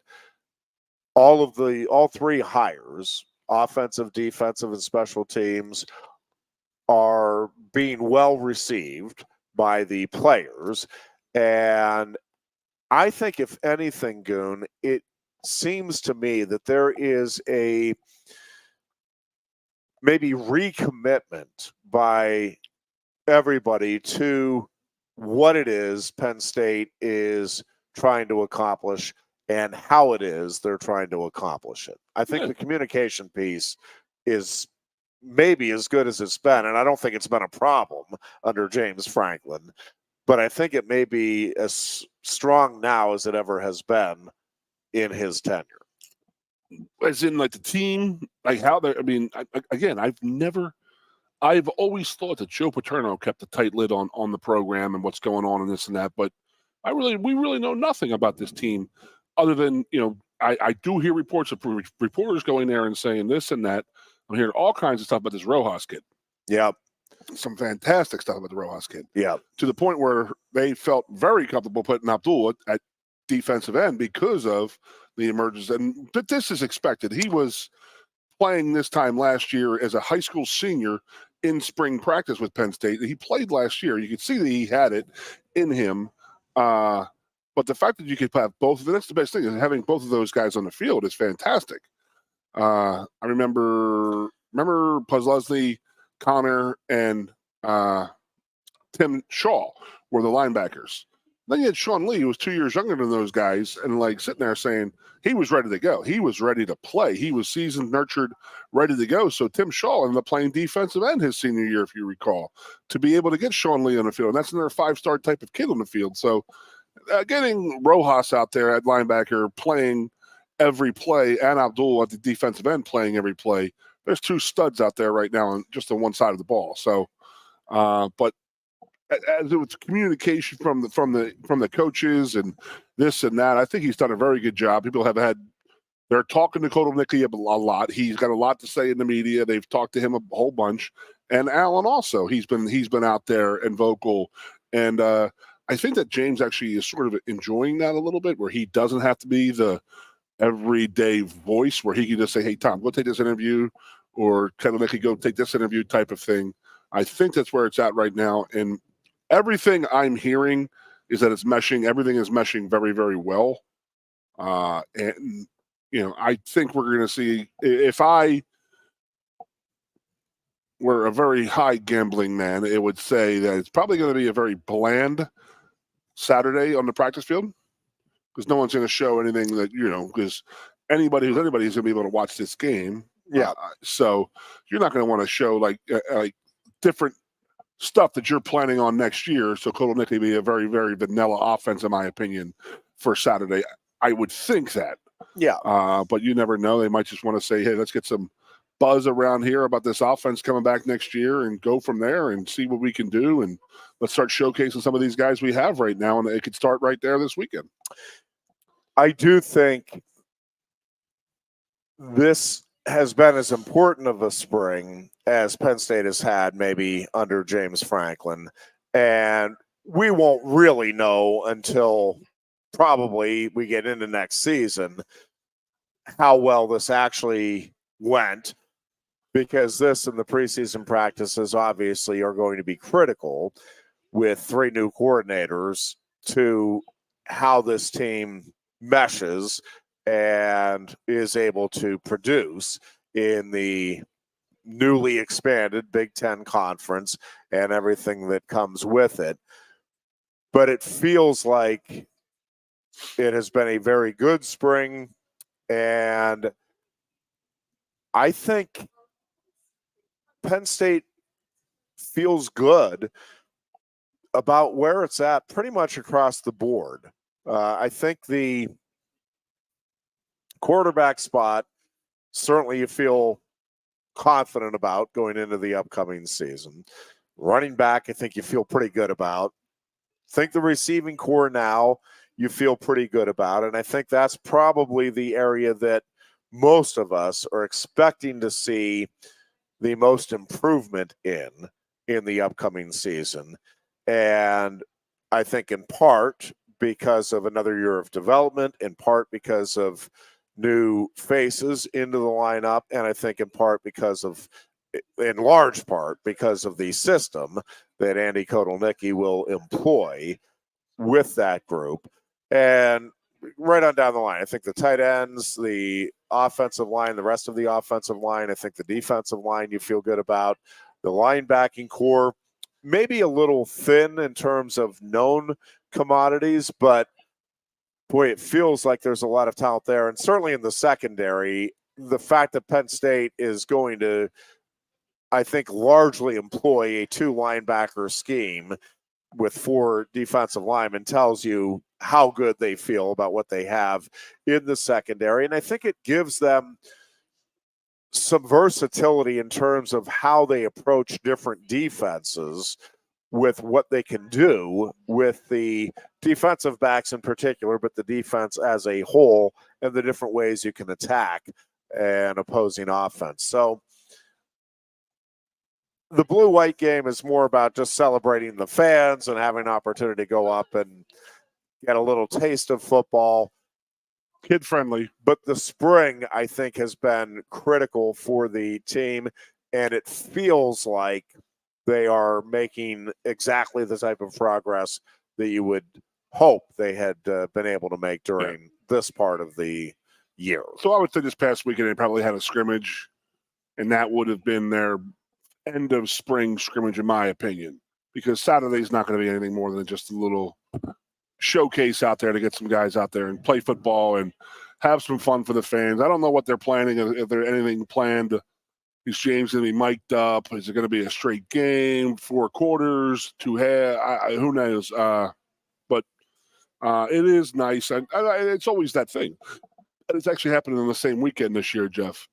all three hires, offensive, defensive, and special teams, are being well received by the players. And I think, if anything, Goon, it seems to me that there is a maybe recommitment by everybody to what it is Penn State is trying to accomplish and how it is they're trying to accomplish it. I think the communication piece is maybe as good as it's been, and I don't think it's been a problem under James Franklin, but I think it may be as strong now as it ever has been in his tenure. As in, like, the team, like how they're, I mean, I've always thought that Joe Paterno kept a tight lid on the program and what's going on and this and that, but we really know nothing about this team other than, I do hear reports of reporters going there and saying this and that. I'm hearing all kinds of stuff about this Rojas kid. Yeah. Some fantastic stuff about the Rojas kid. Yeah. To the point where they felt very comfortable putting Abdul at defensive end because of the emergence. And this is expected. He was playing this time last year as a high school senior in spring practice with Penn State. He played last year. You could see that he had it in him. But the fact that you could have both of them, that's the best thing, is having both of those guys on the field is fantastic. I remember Puzzlesny, Connor, and Tim Shaw were the linebackers. Then you had Sean Lee, who was 2 years younger than those guys, and like sitting there saying he was ready to go. He was ready to play. He was seasoned, nurtured, ready to go. So Tim Shaw ended up playing defensive end his senior year, if you recall, to be able to get Sean Lee on the field. And that's another five-star type of kid on the field. So getting Rojas out there at linebacker playing every play and Abdul at the defensive end playing every play, there's two studs out there right now on just on one side of the ball. So, but as it was communication from the coaches and this and that, I think he's done a very good job. People they're talking to Kotelnicki a lot. He's got a lot to say in the media. They've talked to him a whole bunch, and Allen also. He's been out there and vocal, and I think that James actually is sort of enjoying that a little bit, where he doesn't have to be the everyday voice where he can just say, hey, Tom, go take this interview, or kind of make it go take this interview type of thing. I think that's where it's at right now. And everything I'm hearing is that it's meshing. Everything is meshing very, very well. And, I think we're going to see, if I were a very high gambling man, it would say that it's probably going to be a very bland Saturday on the practice field, because no one's going to show anything that, because anybody's going to be able to watch this game. Yeah. So you're not going to want to show like different stuff that you're planning on next year. So Kotelnicki will be a very, very vanilla offense, in my opinion, for Saturday. I would think that. Yeah. But you never know. They might just want to say, hey, let's get some buzz around here about this offense coming back next year and go from there and see what we can do. And let's start showcasing some of these guys we have right now. And it could start right there this weekend. I do think this has been as important of a spring as Penn State has had maybe under James Franklin. And we won't really know until probably we get into next season how well this actually went, because this and the preseason practices obviously are going to be critical with 3 new coordinators to how this team meshes and is able to produce in the newly expanded Big Ten Conference and everything that comes with it. But it feels like it has been a very good spring, and I think Penn State feels good about where it's at pretty much across the board. I think the quarterback spot, certainly you feel confident about going into the upcoming season. Running back, I think you feel pretty good about. I think the receiving core now you feel pretty good about. And I think that's probably the area that most of us are expecting to see the most improvement in the upcoming season. And I think in part because of another year of development, in part because of new faces into the lineup, and I think in large part because of the system that Andy Kotelnicki will employ with that group. And right on down the line, I think the tight ends, the offensive line, the rest of the offensive line, I think the defensive line you feel good about. The linebacking core, maybe a little thin in terms of known commodities, but boy, it feels like there's a lot of talent there. And certainly in the secondary, the fact that Penn State is going to, I think, largely employ a 2 linebacker scheme with 4 defensive linemen tells you how good they feel about what they have in the secondary. And I think it gives them some versatility in terms of how they approach different defenses with what they can do with the defensive backs in particular, but the defense as a whole and the different ways you can attack an opposing offense. So the blue-white game is more about just celebrating the fans and having an opportunity to go up and get a little taste of football. Kid-friendly. But the spring, I think, has been critical for the team, and it feels like they are making exactly the type of progress that you would hope they had been able to make during this part of the year. So I would say this past weekend they probably had a scrimmage, and that would have been their end of spring scrimmage, in my opinion, because Saturday's not going to be anything more than just a little showcase out there to get some guys out there and play football and have some fun for the fans. I don't know what they're planning, if there's anything planned. Is James going to be mic'd up? Is it going to be a straight game, 4 quarters, 2 halves? Who knows? But it is nice. And it's always that thing. And it's actually happening on the same weekend this year, Jeff.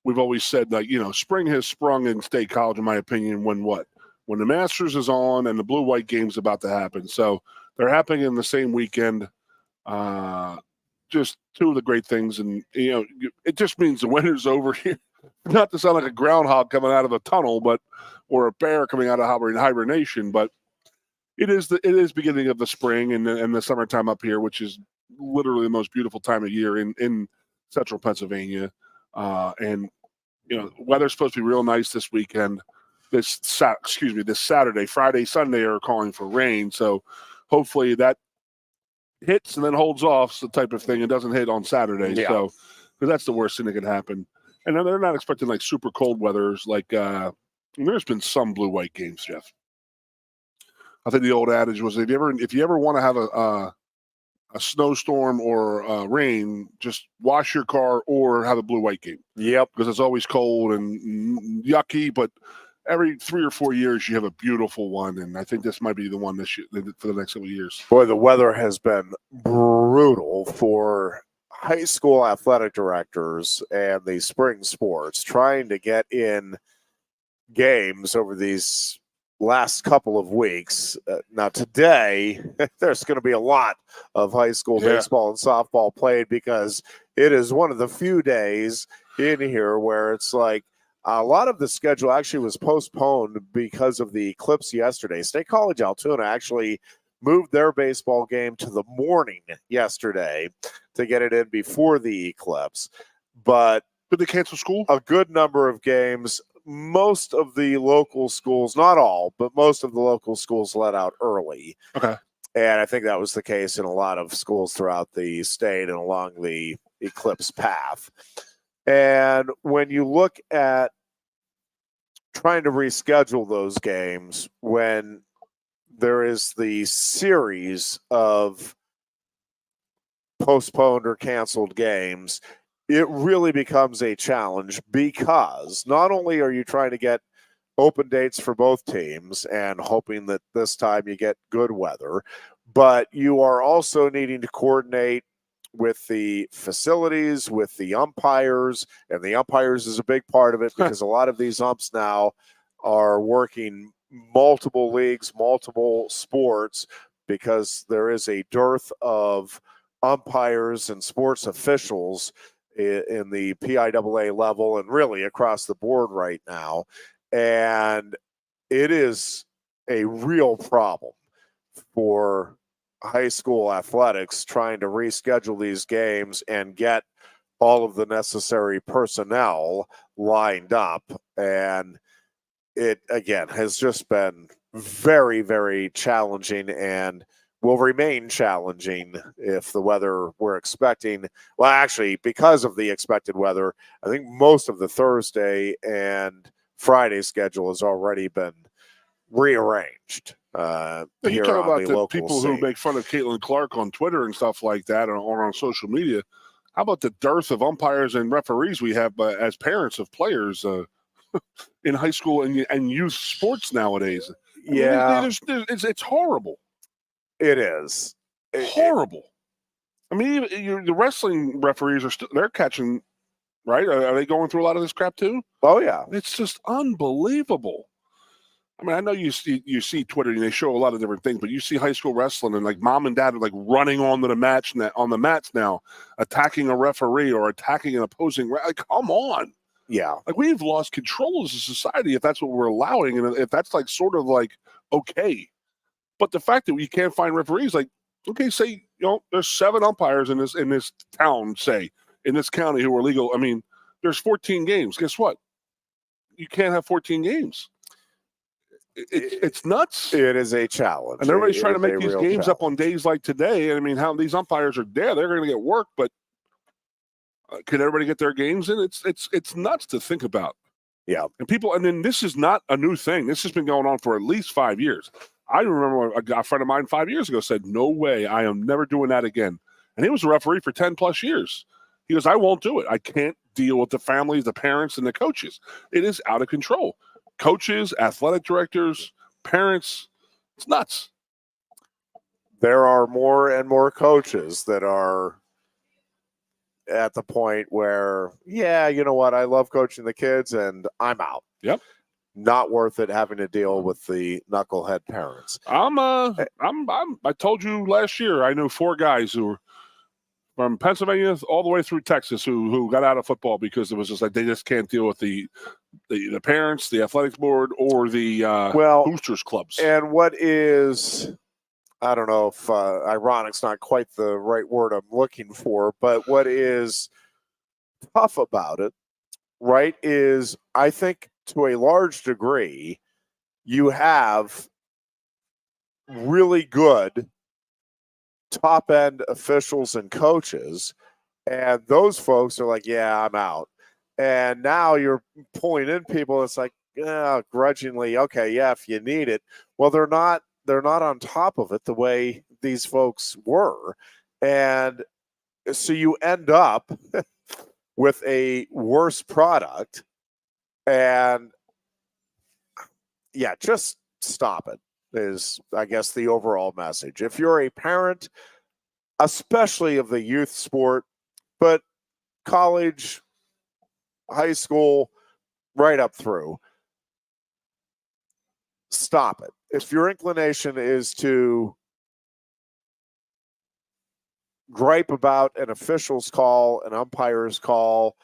We've always said, like, spring has sprung in State College, in my opinion, when the Masters is on and the blue-white game's about to happen. So they're happening in the same weekend. Just 2 of the great things. And, it just means the winter's over here. Not to sound like a groundhog coming out of a tunnel, or a bear coming out of hibernation, but it is beginning of the spring and the summertime up here, which is literally the most beautiful time of year in Central Pennsylvania, and weather's supposed to be real nice this weekend. This Saturday, Friday, Sunday are calling for rain. So hopefully that hits and then holds off, the type of thing. It doesn't hit on Saturday. Yeah. So, because that's the worst thing that could happen. And then they're not expecting like super cold weathers. Like there's been some blue-white games, Jeff. I think the old adage was if you ever want to have a snowstorm or rain, just wash your car or have a blue-white game. Yep. Because it's always cold and yucky, but every 3 or 4 years you have a beautiful one, and I think this might be the one this year, for the next couple of years. Boy, the weather has been brutal for high school athletic directors and the spring sports trying to get in games over these last couple of weeks. Now today, there's going to be a lot of high school baseball and softball played because it is one of the few days in here where it's like a lot of the schedule actually was postponed because of the eclipse yesterday. State College Altoona actually moved their baseball game to the morning yesterday to get it in before the eclipse. But did they cancel school? A good number of games. Most of the local schools, not all, but most of the local schools let out early. Okay. And I think that was the case in a lot of schools throughout the state and along the eclipse path. And when you look at trying to reschedule those games, when there is the series of postponed or canceled games, it really becomes a challenge because not only are you trying to get open dates for both teams and hoping that this time you get good weather, but you are also needing to coordinate with the facilities, with the umpires, and the umpires is a big part of it because a lot of these umps now are working multiple leagues, multiple sports, because there is a dearth of umpires and sports officials in the PIAA level and really across the board right now. And it is a real problem for high school athletics trying to reschedule these games and get all of the necessary personnel lined up. And it, again, has just been very, very challenging and will remain challenging if the weather we're expecting. Well, actually, because of the expected weather, I think most of the Thursday and Friday schedule has already been rearranged. You talk about the people who make fun of Caitlin Clark on Twitter and stuff like that or on social media. How about the dearth of umpires and referees we have as parents of players in high school and youth sports nowadays? Yeah. It's horrible. It is. Horrible. I mean, the wrestling referees they're catching, right? Are they going through a lot of this crap too? Oh, yeah. It's just unbelievable. I mean, I know you see Twitter and they show a lot of different things, but you see high school wrestling and like mom and dad are like running onto the mats now, attacking a referee or attacking an opposing. Like, come on. Yeah. Like, we've lost control as a society if that's what we're allowing and if that's like sort of like okay. But the fact that we can't find referees, like, okay, say, there's 7 umpires in this town, say, in this county who are legal. I mean, there's 14 games. Guess what? You can't have 14 games. It's nuts. It is a challenge. And everybody's trying to make these games up on days like today. And I mean, how these umpires are there, they're going to get work, but can everybody get their games in? It's nuts to think about. Yeah. And then this is not a new thing. This has been going on for at least 5 years. I remember a friend of mine 5 years ago said, no way, I am never doing that again. And he was a referee for 10 plus years. He goes, I won't do it. I can't deal with the families, the parents, and the coaches. It is out of control. Coaches, athletic directors, parents, it's nuts. There are more and more coaches that are at the point where, yeah, you know what, I love coaching the kids and I'm out. Yep. Not worth it having to deal with the knucklehead parents. I told you last year I knew 4 guys who were from Pennsylvania all the way through Texas who got out of football because it was just like they just can't deal with the parents, the athletics board, or the boosters clubs. And what is, I don't know if ironic's not quite the right word I'm looking for, but what is tough about it, right, is I think to a large degree, you have really good top-end officials and coaches, and those folks are like, yeah, I'm out. And now you're pulling in people. It's like, grudgingly, okay, yeah, if you need it. Well, they're not on top of it the way these folks were. And so you end up with a worse product. And yeah, just stop it is, I guess, the overall message. If you're a parent, especially of the youth sport, but college, high school, right up through, stop it. If your inclination is to gripe about an official's call, an umpire's call,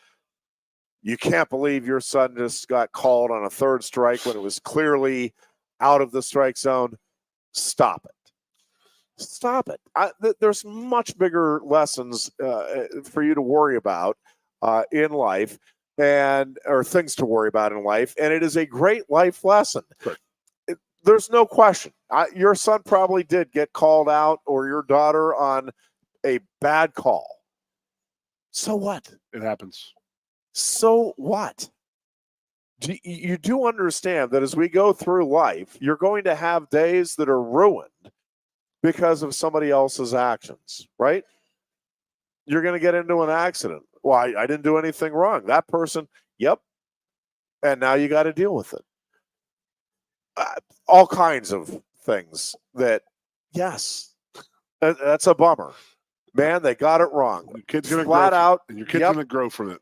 you can't believe your son just got called on a third strike when it was clearly out of the strike zone, stop it. Stop it. There's much bigger lessons for you to worry about in life, or things to worry about in life, and it is a great life lesson. Right. There's no question. Your son probably did get called out, or your daughter, on a bad call. So what? It happens. So what? You do understand that as we go through life, you're going to have days that are ruined because of somebody else's actions, right? You're going to get into an accident. Well, I didn't do anything wrong. That person, yep. And now you got to deal with it. All kinds of things that, yes, that's a bummer. Man, they got it wrong. Your kid's going to flat grow out. And your kid's going to grow from it.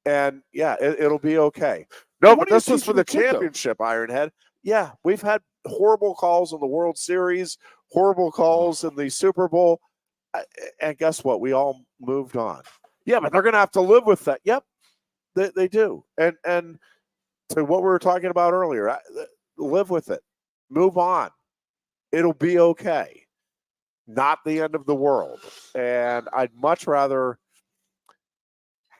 And yeah, it'll be okay. No, but this was for the kid, championship, Ironhead. Yeah, we've had horrible calls in the World Series, horrible calls in the Super Bowl. And guess what? We all moved on. Yeah, but they're going to have to live with that. Yep, they do. And to what we were talking about earlier, live with it. Move on. It'll be okay. Not the end of the world. And I'd much rather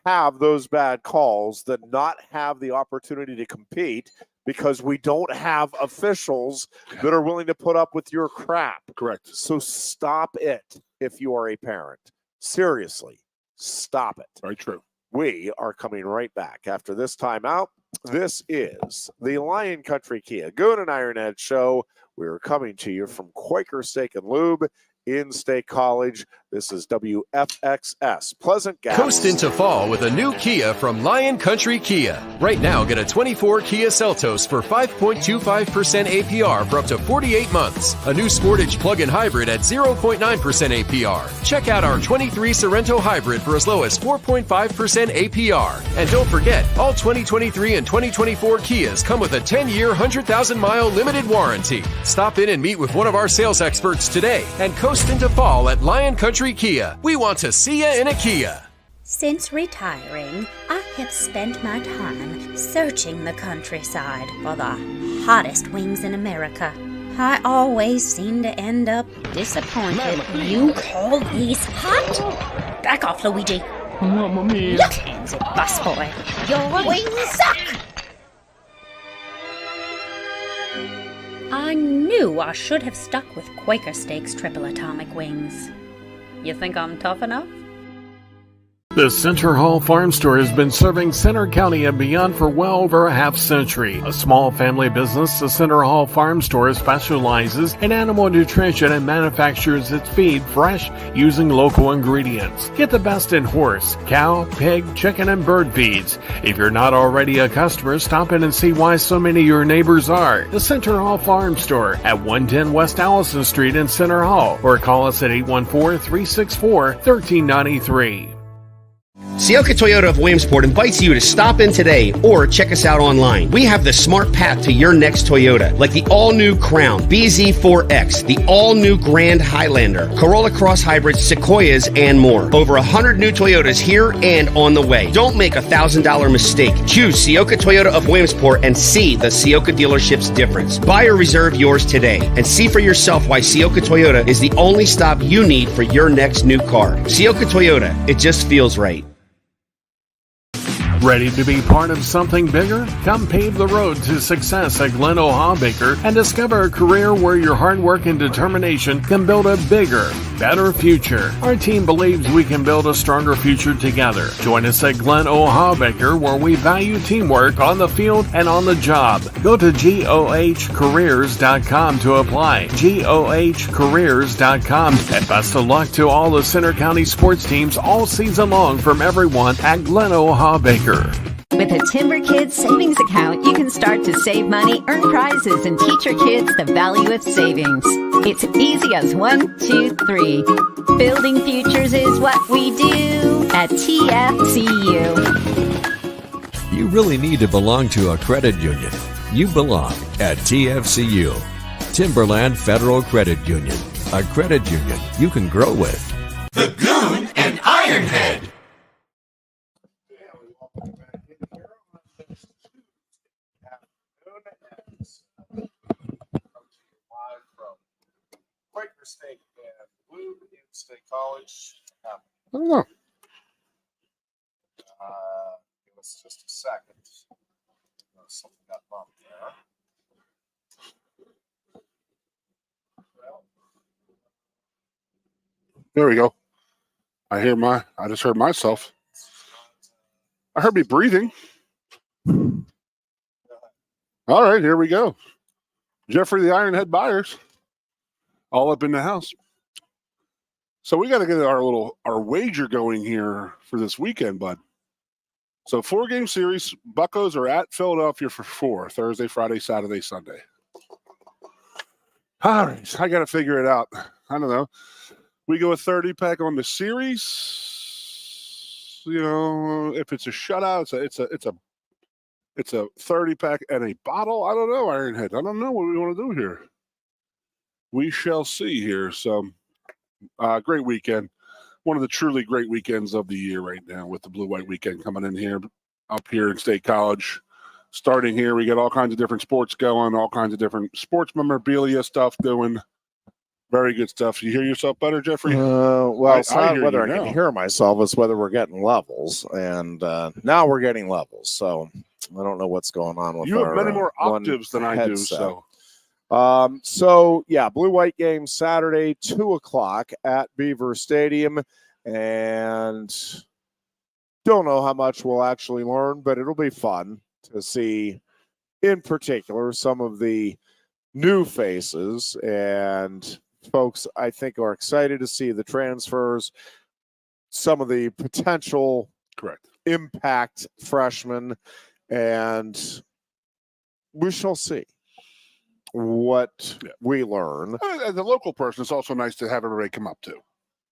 have those bad calls than not have the opportunity to compete because we don't have officials that are willing to put up with your crap. Correct. So stop it if you are a parent. Seriously, stop it. Very true. We are coming right back after this timeout. This is the Lion Country Kia Goon and Ironhead show. We are coming to you from Quaker Steak and Lube in State College. This is WFXS. Pleasant Gap. Coast into fall with a new Kia from Lion Country Kia. Right now, get a 24 Kia Seltos for 5.25% APR for up to 48 months. A new Sportage plug-in hybrid at 0.9% APR. Check out our 23 Sorrento hybrid for as low as 4.5% APR. And don't forget, all 2023 and 2024 Kias come with a 10-year, 100,000-mile limited warranty. Stop in and meet with one of our sales experts today and coast into fall at Lion Country Kia. We want to see you in a Kia. Since retiring, I have spent my time searching the countryside for the hottest wings in America. I always seem to end up disappointed. You call these hot? Back off, Luigi. Mamma mia. Look, hands it, busboy. Your wings suck! I knew I should have stuck with Quaker Steak's triple atomic wings. You think I'm tough enough? The Center Hall Farm Store has been serving Center County and beyond for well over a half century. A small family business, the Center Hall Farm Store specializes in animal nutrition and manufactures its feed fresh using local ingredients. Get the best in horse, cow, pig, chicken, and bird feeds. If you're not already a customer, stop in and see why so many of your neighbors are. The Center Hall Farm Store at 110 West Allison Street in Center Hall, or call us at 814-364-1393. Sioka Toyota of Williamsport invites you to stop in today or check us out online. We have the smart path to your next Toyota, like the all-new Crown, BZ4X, the all-new Grand Highlander, Corolla Cross Hybrids, Sequoias, and more. Over 100 new Toyotas here and on the way. Don't make a $1,000 mistake. Choose Sioka Toyota of Williamsport and see the Sioka dealership's difference. Buy or reserve yours today and see for yourself why Sioka Toyota is the only stop you need for your next new car. Sioka Toyota, it just feels right. Ready to be part of something bigger? Come pave the road to success at Glen Baker and discover a career where your hard work and determination can build a bigger, better future. Our team believes we can build a stronger future together. Join us at Glen Baker, where we value teamwork on the field and on the job. Go to GOHcareers.com to apply. GOHcareers.com. And best of luck to all the Center County sports teams all season long from everyone at Glen Baker. With a Timber Kids savings account, you can start to save money, earn prizes, and teach your kids the value of savings. It's easy as 1, 2, 3. Building futures is what we do at TFCU. You really need to belong to a credit union. You belong at TFCU. Timberland Federal Credit Union. A credit union you can grow with. The Goon and Ironhead. Quaker Steak Lube in State College. Oh, Give us just a second. Something got bumped there. there we go. I just heard myself. I heard me breathing. All right, here we go. Jeffrey the Ironhead Byers, all up in the house. So we got to get our wager going here for this weekend, bud. So 4-game series. Buccos are at Philadelphia for 4, Thursday, Friday, Saturday, Sunday. All right, I got to figure it out. I don't know. We go a 30-pack on the series. You know, if it's a shutout, it's a 30-pack and a bottle. I don't know, Ironhead. I don't know what we want to do here. We shall see here. So, great weekend. One of the truly great weekends of the year right now with the Blue-White Weekend coming in here, up here in State College. Starting here, we got all kinds of different sports going, all kinds of different sports memorabilia stuff doing. Very good stuff. You hear yourself better, Jeffrey? It's not whether I now. can hear myself, it's whether we're getting levels. And now we're getting levels. So I don't know what's going on with you have many more octaves than I do. So Blue-White game Saturday, 2:00 at Beaver Stadium. And don't know how much we'll actually learn, but it'll be fun to see, in particular, some of the new faces. And folks, I think, are excited to see the transfers, some of the potential impact freshmen, and we shall see what we learn. As a local person, it's also nice to have everybody come up too.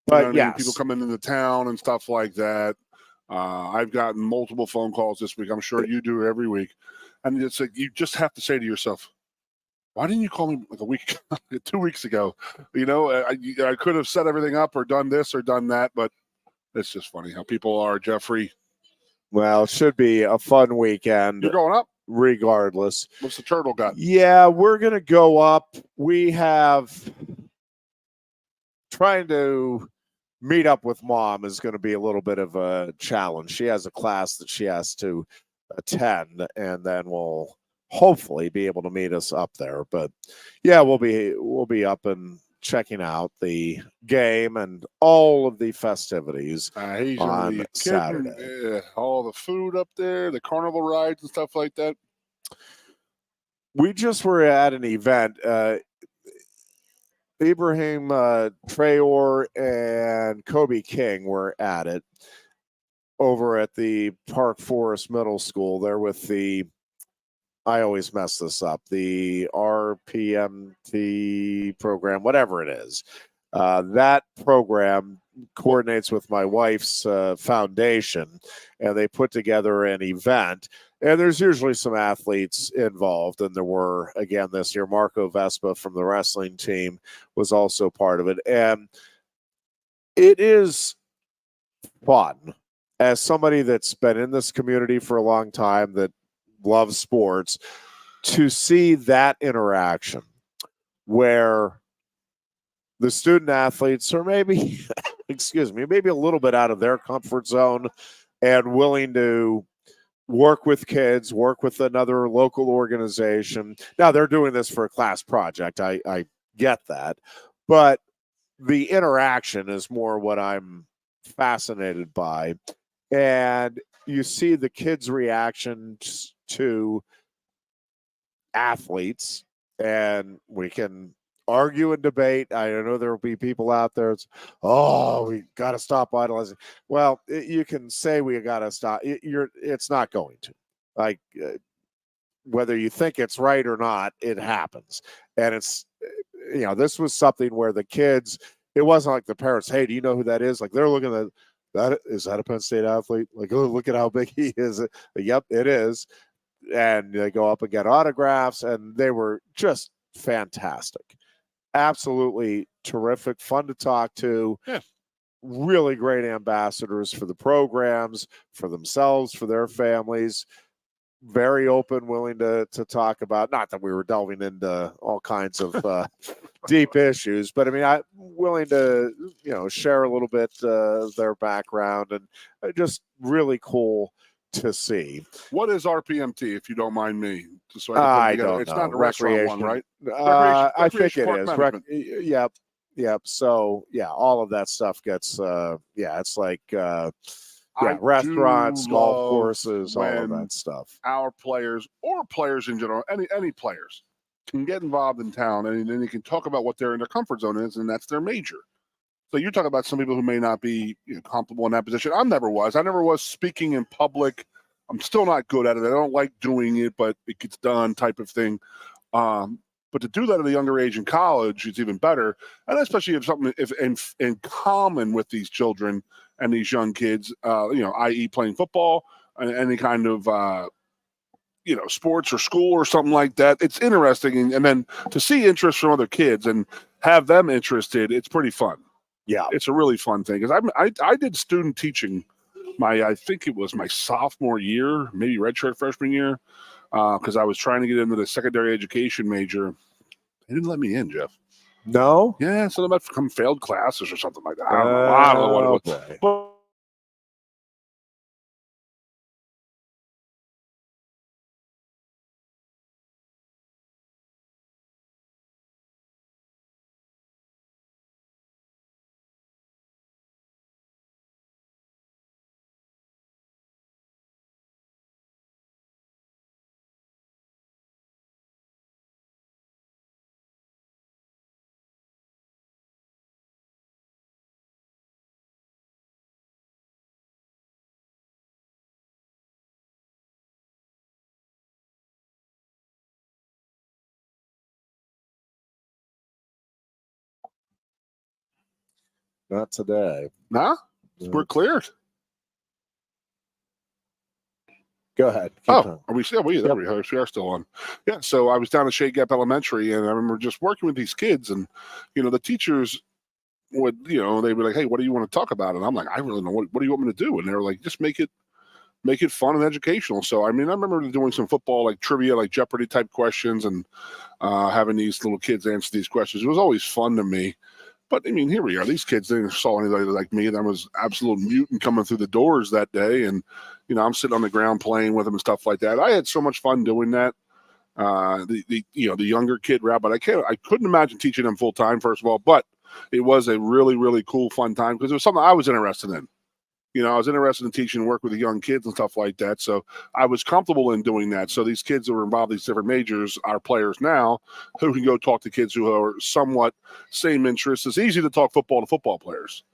But people coming into town and stuff like that. I've gotten multiple phone calls this week. I'm sure you do every week. And it's like, you just have to say to yourself, why didn't you call me like a week, 2 weeks ago? You know, I could have set everything up or done this or done that, but it's just funny how people are, Jeffrey. Well, it should be a fun weekend. You're going up? Regardless. What's the turtle got? Yeah, we're going to go up. We have trying to meet up with Mom is going to be a little bit of a challenge. She has a class that she has to attend, and then we'll hopefully be able to meet us up there. But yeah, we'll be up and checking out the game and all of the festivities on Saturday. All the food up there, the carnival rides and stuff like that. We just were at an event. Ibrahim Traore and Kobe King were at it over at the Park Forest Middle School. They're with the, I always mess this up, the RPMT program, whatever it is. That program coordinates with my wife's foundation, and they put together an event. And there's usually some athletes involved, and there were, again, this year. Marco Vespa from the wrestling team was also part of it. And it is fun. As somebody that's been in this community for a long time, that loves sports, to see that interaction where the student athletes are maybe, maybe a little bit out of their comfort zone and willing to work with kids, work with another local organization. Now they're doing this for a class project. I get that, but the interaction is more what I'm fascinated by. And you see the kids' reactions to athletes, and we can argue and debate. I know there will be people out there. We got to stop idolizing. Well, you can say we got to stop. It's not going to. Like, whether you think it's right or not, it happens. And it's, this was something where the kids, it wasn't like the parents, hey, do you know who that is? Like, they're looking at that. Is that a Penn State athlete? Like, oh, look at how big he is. Yep, it is. And they go up and get autographs, and they were just fantastic. Absolutely terrific, fun to talk to. Yeah. Really great ambassadors for the programs, for themselves, for their families. Very open, willing to talk about, not that we were delving into all kinds of deep issues, but I mean, I'm willing to, share a little bit of their background, and just really cool to see. What is RPMT, if you don't mind me? Just so I don't know. It's not the restaurant one, right? I think it is. Yep. So, all of that stuff gets, it's like, restaurants, golf courses, all of that stuff. Our players, or players in general, any players, can get involved in town, and then you can talk about what their comfort zone is, and that's their major. So you're talking about some people who may not be comfortable in that position. I never was speaking in public. I'm still not good at it. I don't like doing it, but it gets done type of thing. But to do that at a younger age in college is even better. And especially if something in common with these children and these young kids, i.e. playing football, any kind of, sports or school or something like that. It's interesting. And then to see interest from other kids and have them interested, it's pretty fun. Yeah, it's a really fun thing, because I did student teaching I think it was my sophomore year, maybe redshirt freshman year, because I was trying to get into the secondary education major. They didn't let me in, Jeff. No? Yeah, something about some failed classes or something like that. I don't know what it was. But not today. nah, we're cleared. Go ahead. Are we still? We are still on. Yeah. So I was down at Shade Gap Elementary, and I remember just working with these kids, and the teachers would, they'd be like, "Hey, what do you want to talk about?" And I'm like, "I really don't know. What do you want me to do?" And they were like, "Just make it fun and educational." So I mean, I remember doing some football, like trivia, like Jeopardy type questions, and having these little kids answer these questions. It was always fun to me. But I mean, here we are. These kids didn't saw anybody like me. That was absolute mutant coming through the doors that day, and I'm sitting on the ground playing with them and stuff like that. I had so much fun doing that. The younger kid route, but I couldn't imagine teaching them full time, first of all. But it was a really, really cool, fun time, because it was something I was interested in. I was interested in teaching and work with the young kids and stuff like that. So I was comfortable in doing that. So these kids that were involved in these different majors are players now who can go talk to kids who are somewhat same interests. It's easy to talk football to football players.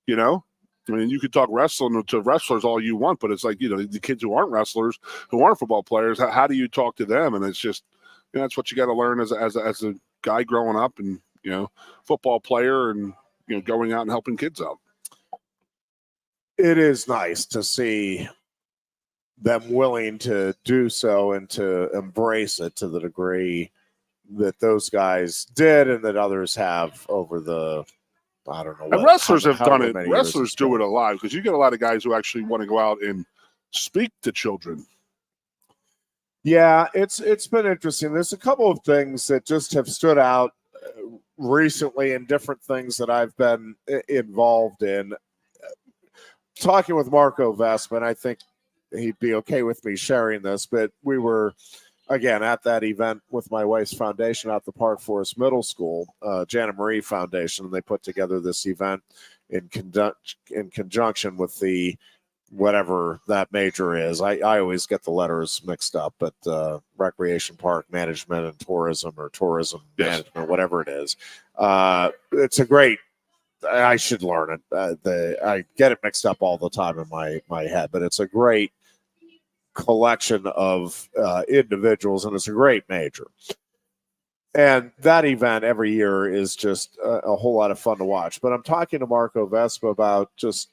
I mean, you could talk wrestling to wrestlers all you want, but it's like, the kids who aren't wrestlers, who aren't football players, how do you talk to them? And it's just, that's what you got to learn as a guy growing up and, football player and, going out and helping kids out. It is nice to see them willing to do so and to embrace it to the degree that those guys did and that others have over the, I don't know. And wrestlers have done it. Wrestlers do it a lot, because you get a lot of guys who actually want to go out and speak to children. Yeah, it's been interesting. There's a couple of things that just have stood out recently, and different things that I've been involved in. Talking with Marco Vespin, I think he'd be okay with me sharing this, but we were, again, at that event with my wife's foundation at the Park Forest Middle School, Jana Marie Foundation, and they put together this event in conjunction with the whatever that major is. I always get the letters mixed up, but Recreation Park Management and Tourism, or Tourism Management, whatever it is. It's a great, I should learn it. I get it mixed up all the time in my head, but it's a great collection of individuals, and it's a great major. And that event every year is just a whole lot of fun to watch. But I'm talking to Marco Vespa about just,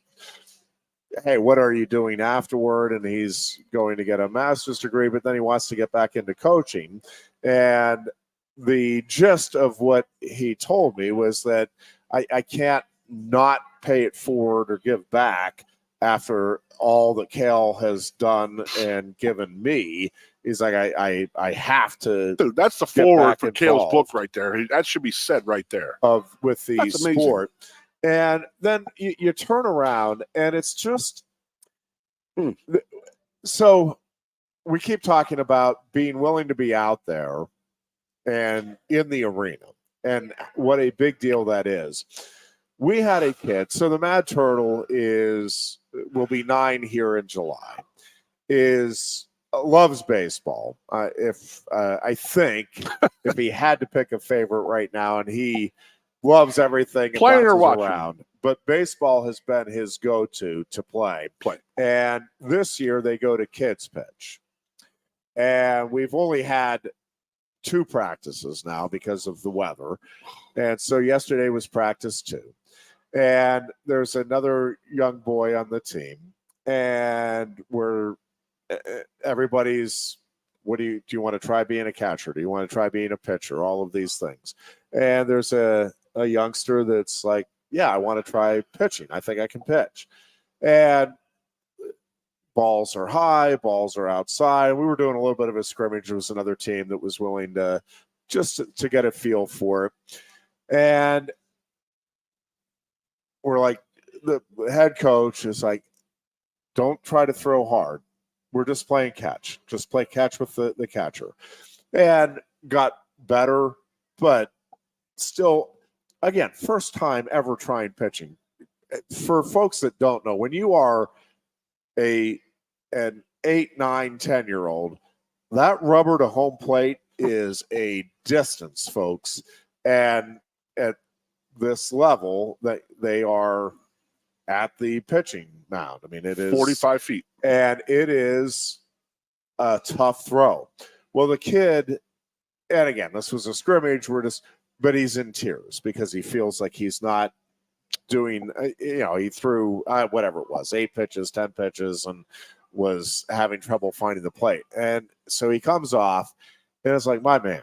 hey, what are you doing afterward? And he's going to get a master's degree, but then he wants to get back into coaching. And the gist of what he told me was that I can't not pay it forward or give back after all that Cal has done and given me. He's like, I have to. Dude, that's the forward for Cal's book right there. That should be said right there. With the sport. And then you turn around and it's just, so we keep talking about being willing to be out there and in the arena, and what a big deal that is. We had a kid, so the Mad Turtle will be 9 here in July, loves baseball. I think if he had to pick a favorite right now, and he loves everything playing or watching around, but baseball has been his go-to to play. And this year they go to kids pitch, and we've only had 2 practices now because of the weather, and so yesterday was practice 2. And there's another young boy on the team, and everybody's, do you want to try being a catcher? Do you want to try being a pitcher? All of these things. And there's a youngster that's like, yeah, I want to try pitching. I think I can pitch. And balls are high, balls are outside. We were doing a little bit of a scrimmage. There was another team that was willing to just to get a feel for it. And we're like, the head coach is like, don't try to throw hard. We're just playing catch. Just play catch with the catcher. And got better, but still, again, first time ever trying pitching. For folks that don't know, when you are an 8, 9, 10-year-old, that rubber to home plate is a distance, folks. And at this level, that they are at the pitching mound. I mean, it is 45 feet. And it is a tough throw. Well, the kid, and again, this was a scrimmage, but he's in tears because he feels like he's not doing, he threw whatever it was, 8 pitches, 10 pitches, and was having trouble finding the plate. And so he comes off, and it's like, my man,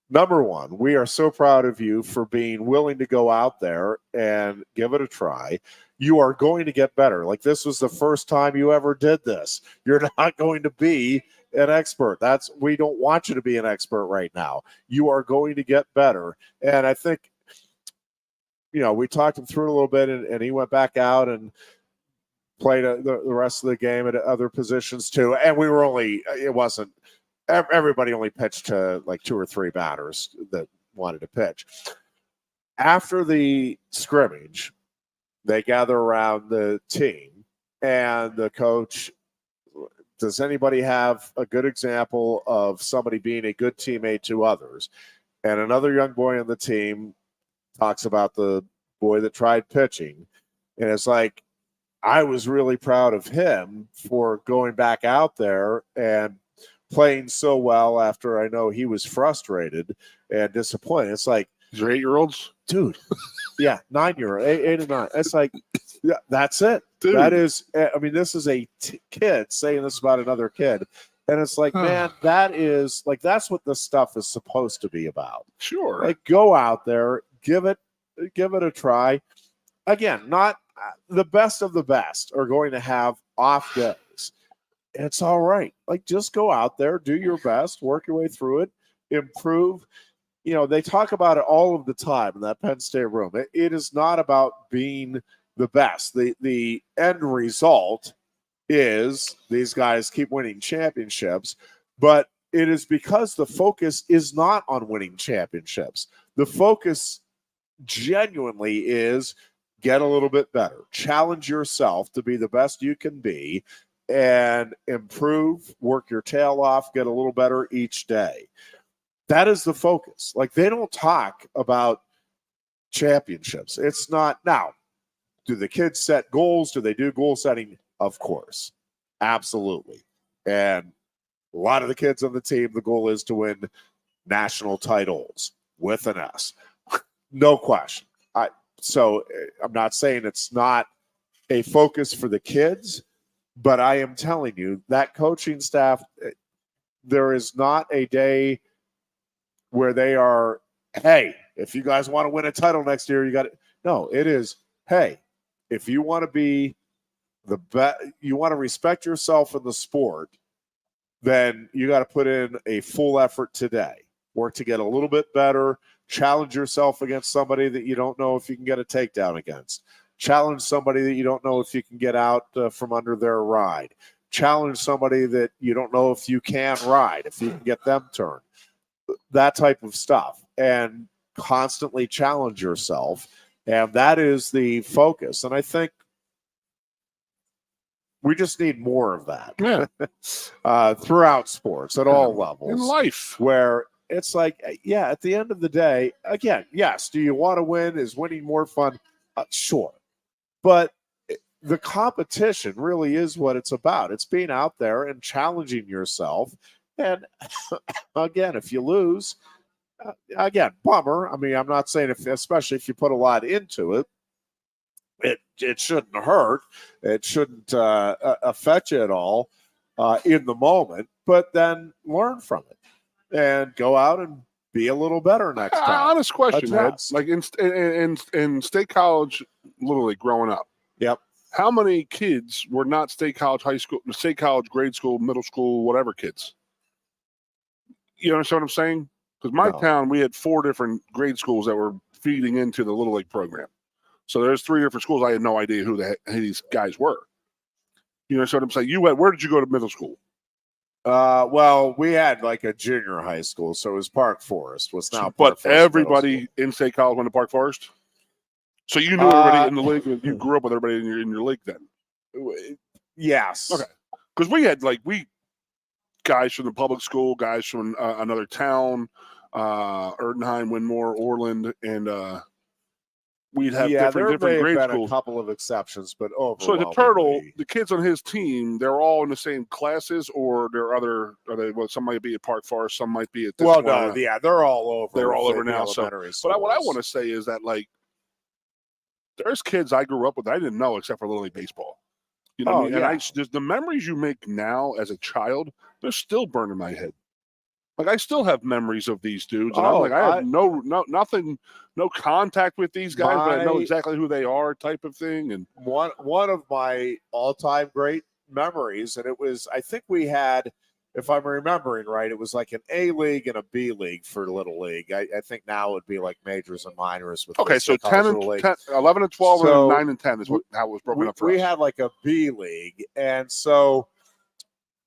number one, we are so proud of you for being willing to go out there and give it a try. You are going to get better. Like, this was the first time you ever did this. You're not going to be an expert. We don't want you to be an expert right now. You are going to get better. And I think, we talked him through it a little bit, and he went back out and played the rest of the game at other positions too. And everybody only pitched to like 2 or 3 batters that wanted to pitch. After the scrimmage, they gather around the team, and the coach, does anybody have a good example of somebody being a good teammate to others? And another young boy on the team talks about the boy that tried pitching. And it's like, I was really proud of him for going back out there and playing so well after I know he was frustrated and disappointed. It's like, these are 8-year-olds, dude. Yeah, 9-year-old, 8 and 9. It's like, yeah, that's it. Dude. That is, I mean, this is a kid saying this about another kid, and it's like, man, that is like, that's what this stuff is supposed to be about. Sure, like, go out there, give it a try. Again, not the best of the best are going to have off days. It's all right. Like, just go out there, do your best, work your way through it, improve. They talk about it all of the time in that Penn State room. It is not about being the best. The end result is these guys keep winning championships, but it is because the focus is not on winning championships. The focus genuinely is get a little bit better, challenge yourself to be the best you can be, and improve, work your tail off, get a little better each day. That is the focus. Like, they don't talk about championships. It's not. Now, do the kids set goals? Do they do goal setting? Of course. Absolutely. And a lot of the kids on the team, the goal is to win national titles with an S. No question. So I'm not saying it's not a focus for the kids, but I am telling you that coaching staff, there is not a day where they are, hey, if you guys want to win a title next year, you got it. No, it is, hey, if you want to be the best, you want to respect yourself in the sport, then you got to put in a full effort today. Work to get a little bit better. Challenge yourself against somebody that you don't know if you can get a takedown against. Challenge somebody that you don't know if you can get out from under their ride. Challenge somebody that you don't know if you can ride, if you can get them turned. That type of stuff. And constantly challenge yourself. And that is the focus. And I think we just need more of that throughout sports at all levels. In life. Where it's like, yeah, at the end of the day, again, yes, do you want to win? Is winning more fun? Sure. But the competition really is what it's about. It's being out there and challenging yourself. And again, if you lose, again, bummer. I mean, I'm not saying especially if you put a lot into it, it shouldn't hurt. It shouldn't affect you at all in the moment, but then learn from it and go out and be a little better next time. Honest question, Ed. Like in State College, literally growing up. Yep. How many kids were not State College, high school, State College, grade school, middle school, whatever kids? You understand what I'm saying? Because my town, we had 4 different grade schools that were feeding into the Little League program. So there's 3 different schools. I had no idea who these guys were. You know what I'm saying? Where did you go to middle school? Well, we had like a junior high school, so it was Park Forest. Was now, but everybody in State College went to Park Forest. So you knew everybody in the league. You grew up with everybody in your league then. Yes. Okay. Because we had guys from the public school, guys from another town, Erdenheim, Winmore, Orland, and we'd have different grade schools. A couple of exceptions, but so the Turtle, the kids on his team, they're all in the same classes, or some might be at Park Forest, some might be at this one. They're all over. They're all over now. So, but what I want to say is that there's kids I grew up with I didn't know except for Little League baseball. You know what I mean? And just the memories you make now as a child, they're still burning my head. Like, I still have memories of these dudes. And I have nothing, no contact with these guys, but I know exactly who they are, type of thing. And one of my all-time great memories, and it was, I think we had, if I'm remembering right, it was like an A league and a B league for Little League. I think now it would be like majors and minors. With so 11 and 12 and 9 and 10 is how it was broken up for us. We had like a B league. And so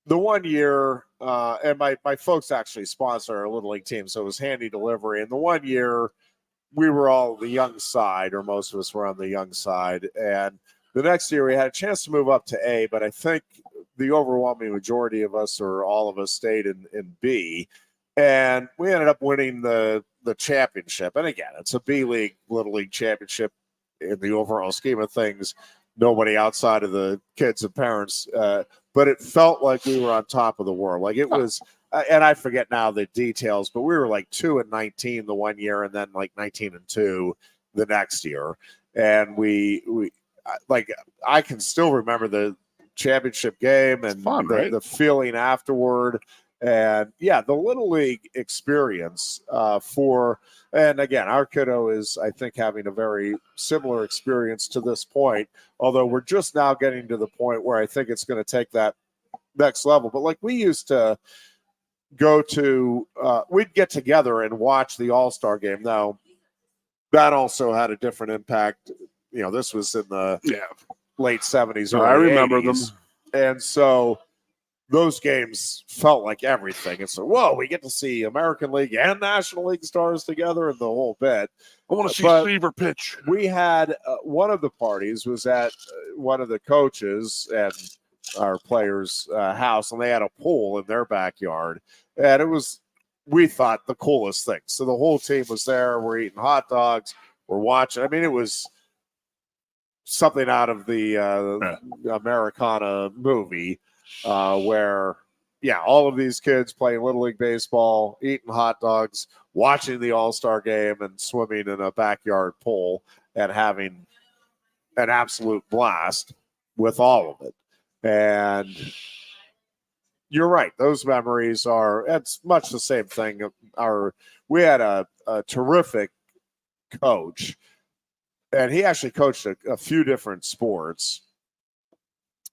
the one year, and my folks actually sponsor our Little League team, so it was handy delivery. And the one year, we were all the young side, or most of us were on the young side. And the next year, we had a chance to move up to A, but I think the overwhelming majority of us, or all of us, stayed in B. And we ended up winning the championship. And again, it's a B League, Little League championship in the overall scheme of things. Nobody outside of the kids and parents, but it felt like we were on top of the world. Like it was, and I forget now the details, but we were like 2-19 the one year, and then like 19-2 the next year. And we I can still remember the championship game and the feeling afterward. And the Little League experience and again, our kiddo is, I think, having a very similar experience to this point, although we're just now getting to the point where I think it's going to take that next level. But like we used to go to, we'd get together and watch the All-Star game. Now, that also had a different impact. You know, this was in the late 70s, early I remember 80s. them. And so those games felt like everything. And so, whoa, we get to see American League and National League stars together and the whole bit. I want to see Seaver pitch. We had one of the parties was at one of the coaches and our players' house, and they had a pool in their backyard. And it was, we thought, the coolest thing. So the whole team was there. We're eating hot dogs. We're watching. I mean, it was something out of the Americana movie where, yeah, all of these kids playing Little League Baseball, eating hot dogs, watching the All-Star game, and swimming in a backyard pool and having an absolute blast with all of it. And you're right. Those memories are, it's much the same thing. We had a terrific coach, and he actually coached a few different sports,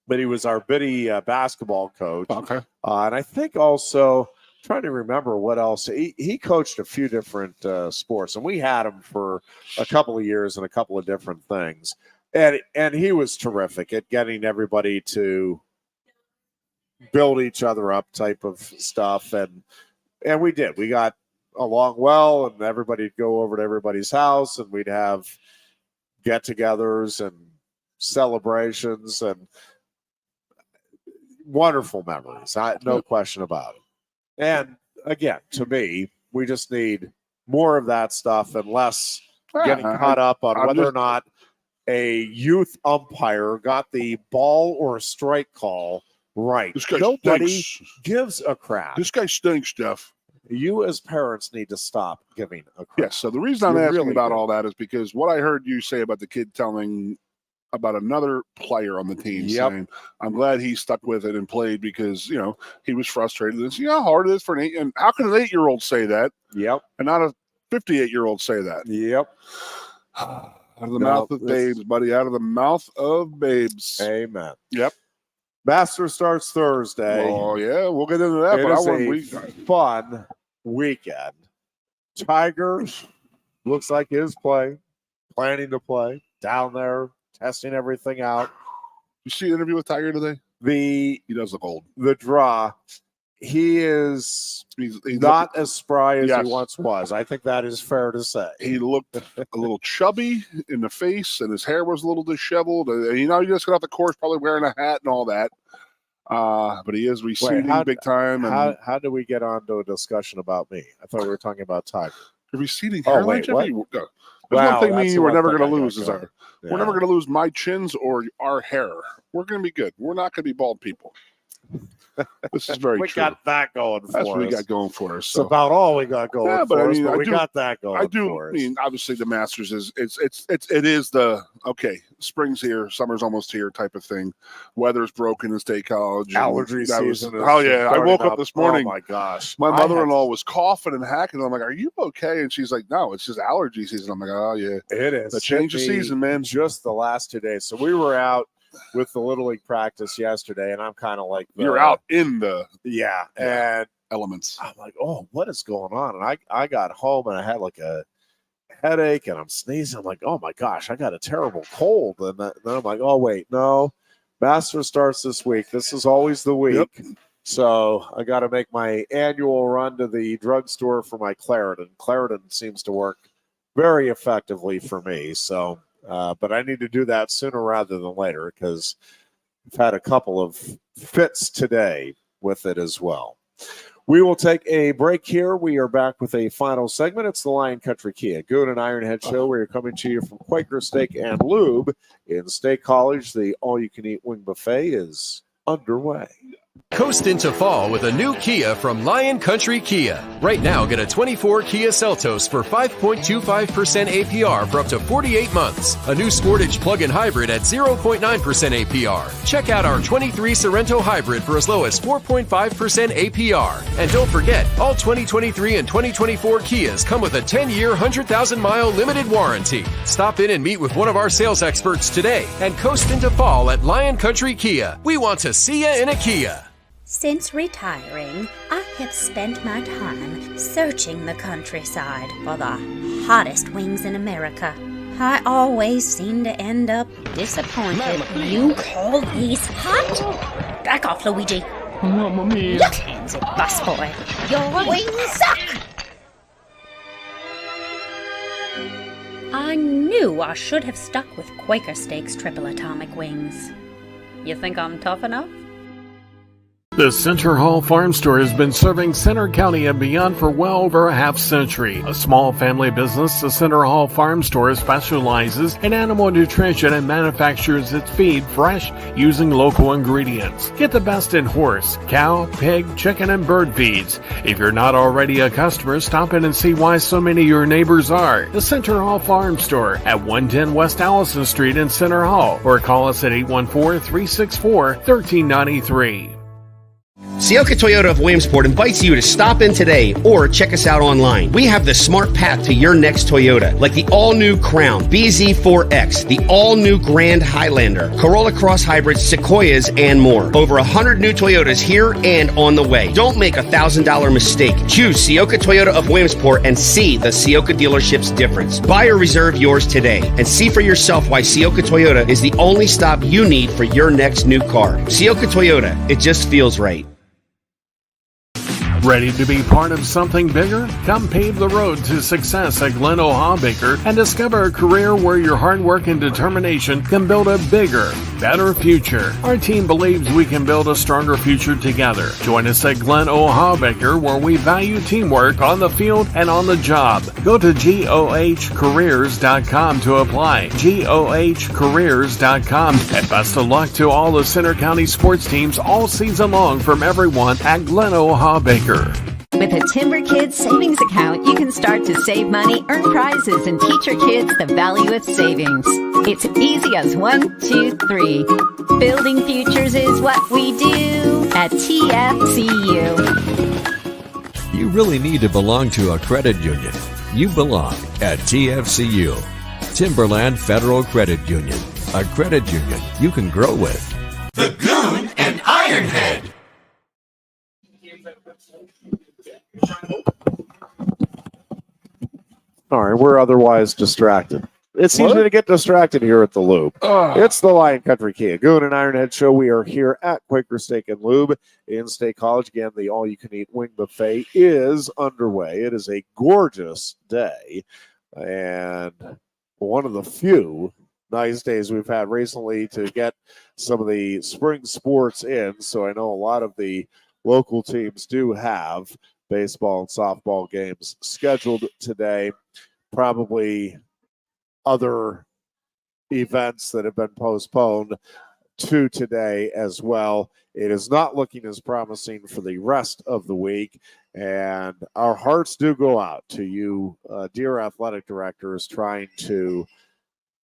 but he was our Biddy basketball coach. Okay. And I think also, trying to remember what else, he coached a few different sports, and we had him for a couple of years and a couple of different things. And he was terrific at getting everybody to build each other up type of stuff. And we did. We got along well, and everybody'd go over to everybody's house, and we'd have get-togethers and celebrations and wonderful memories. No question about it. And again, to me, we just need more of that stuff and less getting caught up on whether or not a youth umpire got the ball or strike call right. Nobody gives a crap. This guy stinks, Jeff. You as parents need to stop giving a crap. Yes, so the reason I'm asking about all that is because what I heard you say about the kid telling about another player on the team saying, I'm glad he stuck with it and played because, you know, he was frustrated. And see how hard it is for an 8, and how can an 8-year-old say that? Yep. And not a 58-year-old say that? Yep. Out of the mouth of babes, buddy. Out of the mouth of babes. Amen. Yep. Master starts Thursday. Oh, yeah. We'll get into that. It is a fun weekend. Tiger looks like his planning to play down there, testing everything out. You see the interview with Tiger today? He does look old. The draw. He is he's not as spry as he once was. I think that is fair to say. He looked a little chubby in the face, and his hair was a little disheveled. You know, he just got off the course probably wearing a hat and all that. But he is receding big time. And how do we get on to a discussion about me? I thought we were talking about Tiger. The receding hair. Oh, wait, what? There's one thing me and you are never going to lose is our. Yeah. We're never going to lose my chins or our hair. We're going to be good. We're not going to be bald people. This is very we true. We got that going for us. That's what we got going for us. So. It's about all we got going for us, but we got that going for us. I mean, obviously the Masters is it is the spring's here, summer's almost here type of thing. Weather's broken in State College. Allergy season. Oh yeah, I woke up this morning. Oh my gosh, my mother-in-law was coughing and hacking. I'm like, "Are you okay?" And she's like, "No, it's just allergy season." I'm like, "Oh yeah, it is." The change of season, man. Just the last 2 days. So we were out with the Little League practice yesterday, and I'm kind of like, you're out in the and elements. I'm like, oh, what is going on? And I got home and I had like a headache and I'm sneezing. I'm like, oh my gosh, I got a terrible cold. And then I'm like, oh wait, no, Master starts this week. This is always the week. Yep. So I got to make my annual run to the drugstore for my Claritin. Claritin seems to work very effectively for me. So. But I need to do that sooner rather than later because I've had a couple of fits today with it as well. We will take a break here. We are back with a final segment. It's the Lion Country Kia Goon and Ironhead Show. We are coming to you from Quaker Steak and Lube in State College. The all-you-can-eat wing buffet is underway. Coast into fall with a new Kia from Lion Country Kia. Right now, get a 24 Kia Seltos for 5.25% APR for up to 48 months. A new Sportage plug-in hybrid at 0.9% APR. Check out our 23 Sorrento hybrid for as low as 4.5% APR. And don't forget, all 2023 and 2024 Kias come with a 10-year, 100,000-mile limited warranty. Stop in and meet with one of our sales experts today and coast into fall at Lion Country Kia. We want to see you in a Kia. Since retiring, I have spent my time searching the countryside for the hottest wings in America. I always seem to end up disappointed. You call these hot? Back off, Luigi. Mamma mia. Your hands, busboy. Your wings suck. I knew I should have stuck with Quaker Steak's triple atomic wings. You think I'm tough enough? The Center Hall Farm Store has been serving Center County and beyond for well over a half century. A small family business, the Center Hall Farm Store specializes in animal nutrition and manufactures its feed fresh using local ingredients. Get the best in horse, cow, pig, chicken, and bird feeds. If you're not already a customer, stop in and see why so many of your neighbors are. The Center Hall Farm Store at 110 West Allison Street in Center Hall, or call us at 814-364-1393. Sioka Toyota of Williamsport invites you to stop in today or check us out online. We have the smart path to your next Toyota, like the all-new Crown, BZ4X, the all-new Grand Highlander, Corolla Cross Hybrids, Sequoias, and more. Over 100 new Toyotas here and on the way. Don't make a $1,000 mistake. Choose Sioka Toyota of Williamsport and see the Sioka dealership's difference. Buy or reserve yours today and see for yourself why Sioka Toyota is the only stop you need for your next new car. Sioka Toyota, it just feels right. Ready to be part of something bigger? Come pave the road to success at Glen Baker and discover a career where your hard work and determination can build a bigger, better future. Our team believes we can build a stronger future together. Join us at Glen Baker, where we value teamwork on the field and on the job. Go to GOHcareers.com to apply. GOHcareers.com. And best of luck to all the Center County sports teams all season long from everyone at Glen Baker. With a Timber Kids savings account, you can start to save money, earn prizes, and teach your kids the value of savings. It's easy as 1, 2, 3. Building futures is what we do at TFCU. You really need to belong to a credit union. You belong at TFCU, Timberland Federal Credit Union, a credit union you can grow with. The Goon and Ironhead. All right, we're otherwise distracted. It's easy to get distracted here at the Lube. It's the Lion Country Kia Goon and Ironhead show. We are here at Quaker Steak and Lube in State College. Again, the all-you-can-eat wing buffet is underway. It is a gorgeous day and one of the few nice days we've had recently to get some of the spring sports in. So I know a lot of the local teams do have baseball and softball games scheduled today. Probably other events that have been postponed to today as well. It is not looking as promising for the rest of the week, and our hearts do go out to you, dear athletic directors, trying to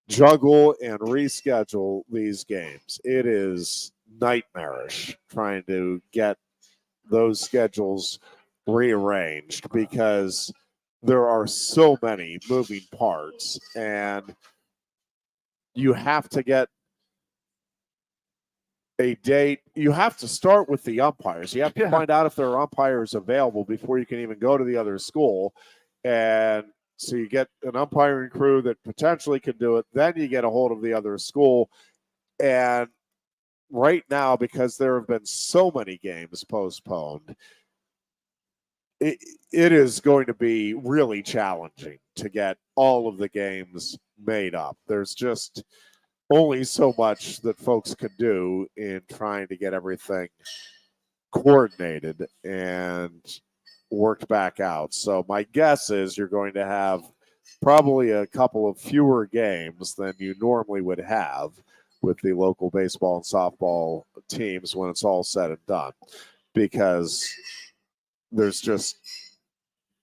juggle and reschedule these games. It is nightmarish trying to get those schedules rearranged because there are so many moving parts, and you have to get a date. You have to start with the umpires. You have to find out if there are umpires available before you can even go to the other school. And so you get an umpiring crew that potentially can do it. Then you get a hold of the other school. And right now, because there have been so many games postponed, it is going to be really challenging to get all of the games made up. There's just only so much that folks can do in trying to get everything coordinated and worked back out. So my guess is you're going to have probably a couple of fewer games than you normally would have with the local baseball and softball teams when it's all said and done, because there's just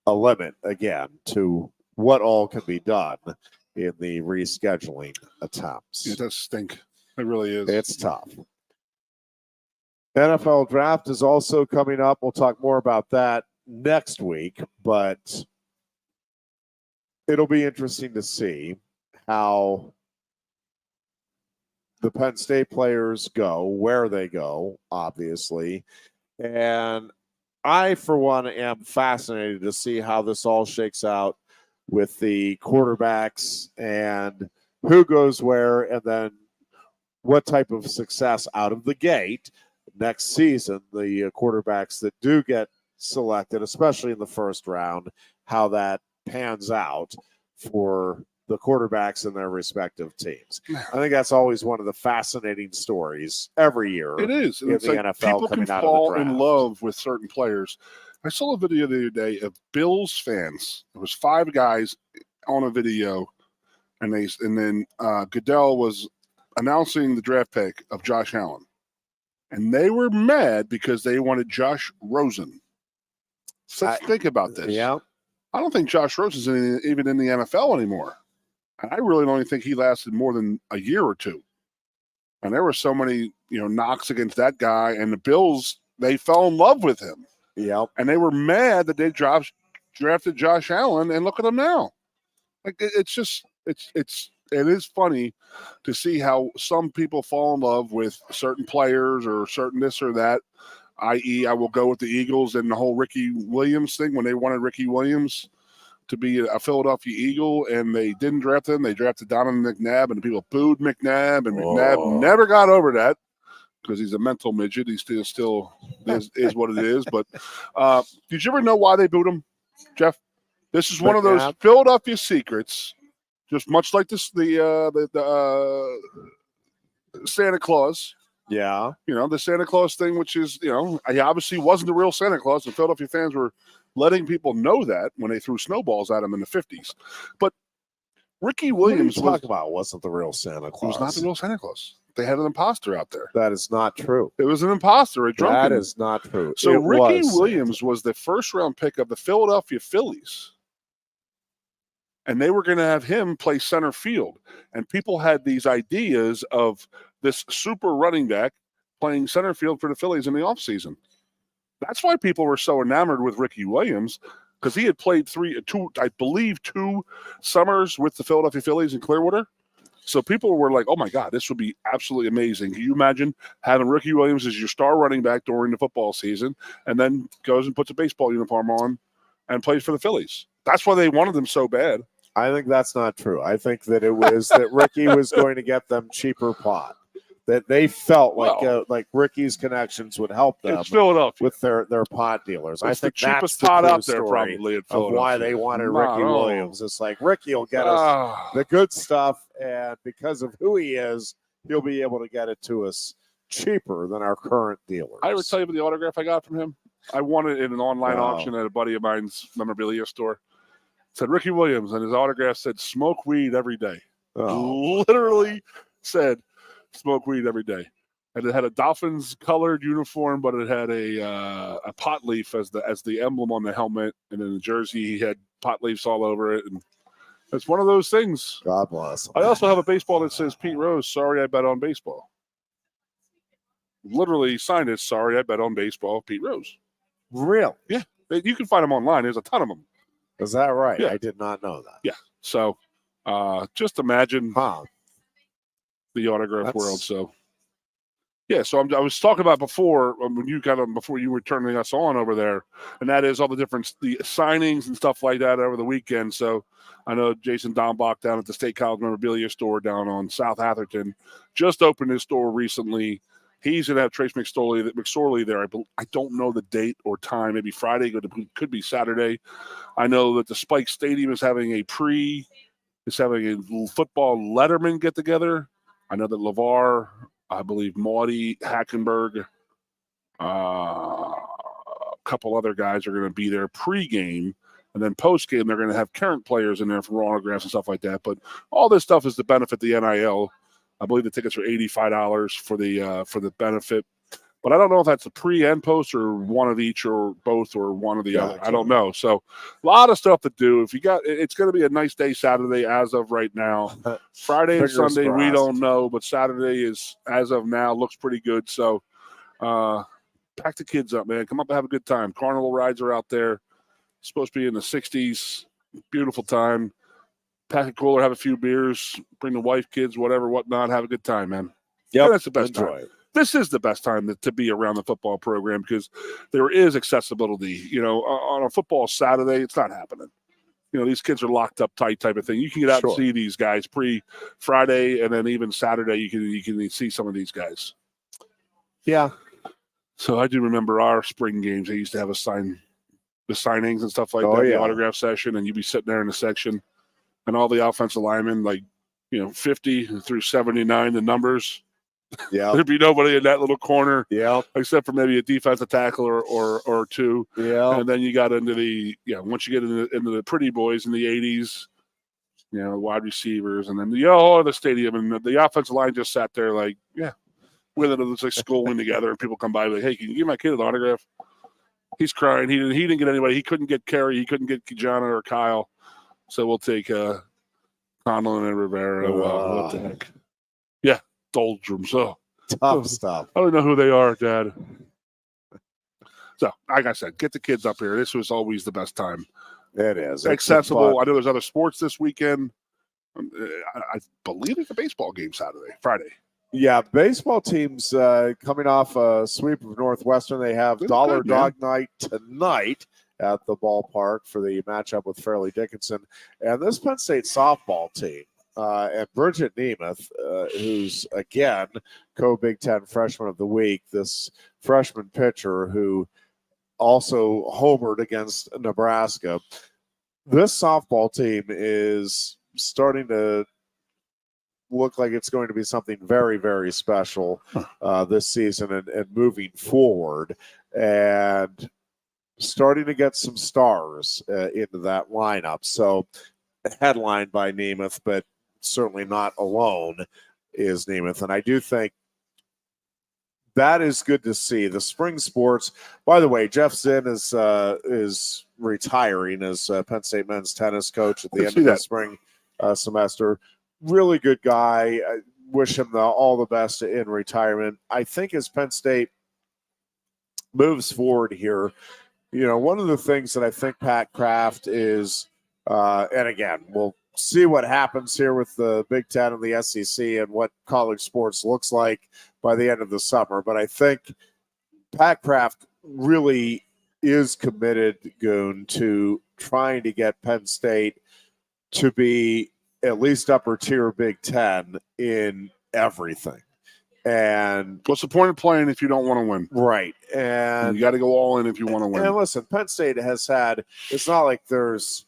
a limit, again, to what all can be done in the rescheduling attempts. It does stink. It really is. It's tough. NFL draft is also coming up. We'll talk more about that next week, but it'll be interesting to see how the Penn State players go, where they go, obviously. And I, for one, am fascinated to see how this all shakes out with the quarterbacks and who goes where, and then what type of success out of the gate next season, the quarterbacks that do get selected, especially in the first round, how that pans out for the quarterbacks in their respective teams. I think that's always one of the fascinating stories every year. It is. In the NFL people coming can out of the fall draft. in love with certain players. I saw a video the other day of Bills fans. It was 5 guys on a video, and then Goodell was announcing the draft pick of Josh Allen, and they were mad because they wanted Josh Rosen. So let's think about this. Yeah, I don't think Josh Rosen's even in the NFL anymore, and I really don't even think he lasted more than a year or two. And there were so many, knocks against that guy, and the Bills, they fell in love with him. Yep. And they were mad that they drafted Josh Allen, and look at him now. Like it is funny to see how some people fall in love with certain players or certain this or that, i.e. I will go with the Eagles and the whole Ricky Williams thing when they wanted Ricky Williams to be a Philadelphia Eagle, and they didn't draft him. They drafted Donovan McNabb, and people booed McNabb, and McNabb never got over that because he's a mental midget. He still is what it is. But did you ever know why they booed him, Jeff? This is one of those Philadelphia secrets, just much like the Santa Claus. Yeah. The Santa Claus thing, which is, he obviously wasn't the real Santa Claus. The Philadelphia fans were letting people know that when they threw snowballs at him in the 50s. But Ricky Williams wasn't the real Santa Claus. It was not the real Santa Claus. They had an imposter out there. That is not true. It was an imposter, a drunken. That is not true. So Ricky Williams was the first-round pick of the Philadelphia Phillies. And they were going to have him play center field. And people had these ideas of this super running back playing center field for the Phillies in the offseason. That's why people were so enamored with Ricky Williams, because he had played two summers with the Philadelphia Phillies in Clearwater. So people were like, oh, my God, this would be absolutely amazing. Can you imagine having Ricky Williams as your star running back during the football season and then goes and puts a baseball uniform on and plays for the Phillies? That's why they wanted him so bad. I think that's not true. I think that it was that Ricky was going to get them cheaper pot. That they felt like Ricky's connections would help them with their pot dealers. I think the cheapest that's pot the out there probably at of why they wanted Ricky Williams. It's like Ricky will get us the good stuff, and because of who he is, he'll be able to get it to us cheaper than our current dealers. I would tell you about the autograph I got from him. I won it in an online auction at a buddy of mine's memorabilia store. It said Ricky Williams, and his autograph said "Smoke weed every day." Literally said "Smoke weed every day," and it had a Dolphins colored uniform, but it had a pot leaf as the emblem on the helmet, and in the jersey he had pot leaves all over it, and it's one of those things. God bless him. I also have a baseball that says Pete Rose, "Sorry I bet on baseball." Literally signed it, "Sorry I bet on baseball, Pete Rose." Real? Yeah, you can find them online. There's a ton of them. Is that right? Yeah. I did not know that. Yeah. So just imagine the autograph world. So yeah. So I was talking about before before you were turning us on over there, and that is all the signings and stuff like that over the weekend. So I know Jason Dombach down at the State College memorabilia store down on South Atherton just opened his store recently. He's going to have Trace McSorley there. I don't know the date or time. Maybe Friday. Could be Saturday. I know that the Spike Stadium is having a football Letterman get together. I know that LeVar, I believe Maudie, Hackenberg, a couple other guys are going to be there pregame, and then postgame they're going to have current players in there for autographs and stuff like that. But all this stuff is to benefit the NIL. I believe the tickets are $85 for the benefit, but I don't know if that's a pre and post or one of each or both or one or the other. I don't know. So a lot of stuff to do. It's going to be a nice day Saturday as of right now. Friday and Sunday we don't know, but Saturday is as of now looks pretty good. So pack the kids up, man. Come up and have a good time. Carnival rides are out there. It's supposed to be in the 60s. Beautiful time. Pack a cooler, have a few beers, bring the wife, kids, whatnot, have a good time, man. Yeah, that's the best time. This is the best time to be around the football program because there is accessibility. On a football Saturday, it's not happening. These kids are locked up tight type of thing. You can get out and see these guys pre-Friday, and then even Saturday you can see some of these guys. Yeah. So I do remember our spring games. They used to have the signings and stuff like Oh, that, yeah. the autograph session, and you'd be sitting there in the section, and all the offensive linemen, 50 through 79, the numbers. Yeah. There'd be nobody in that little corner, Yeah. except for maybe a defensive tackle or two. Yeah. And then you got into once you get into the pretty boys in the 80s, wide receivers, and then the stadium, and the offensive line just sat there with it. It was like schooling together, and people come by like, hey, can you give my kid an autograph? He's crying. He didn't get anybody. He couldn't get Kerry. He couldn't get Kijana or Kyle. So we'll take Conlin and Rivera. What the heck? Yeah, doldrums. So tough stuff. I don't know who they are, Dad. So, like I said, get the kids up here. This was always the best time. It is. Accessible. I know there's other sports this weekend. I believe it's a baseball game Friday. Yeah, baseball teams coming off a sweep of Northwestern. They have Dollar Dog Night tonight at the ballpark for the matchup with Fairleigh Dickinson. And this Penn State softball team, and Bridget Nemeth, who's, again, co-Big Ten Freshman of the Week, this freshman pitcher who also homered against Nebraska. This softball team is starting to look like it's going to be something very, very special this season and moving forward, and starting to get some stars into that lineup. So headlined by Nemeth, but certainly not alone is Nemeth. And I do think that is good to see. The spring sports, by the way, Jeff Zinn is retiring as Penn State men's tennis coach at the end of the spring semester. Really good guy. I wish him all the best in retirement. I think as Penn State moves forward here, one of the things that I think Pat Kraft is, and again, we'll see what happens here with the Big Ten and the SEC and what college sports looks like by the end of the summer. But I think Pat Kraft really is committed, Goon, to trying to get Penn State to be at least upper tier Big Ten in everything. And what's the point of playing if you don't want to win? Right. And you got to go all in if you want to win. And listen, Penn State has had, it's not like there's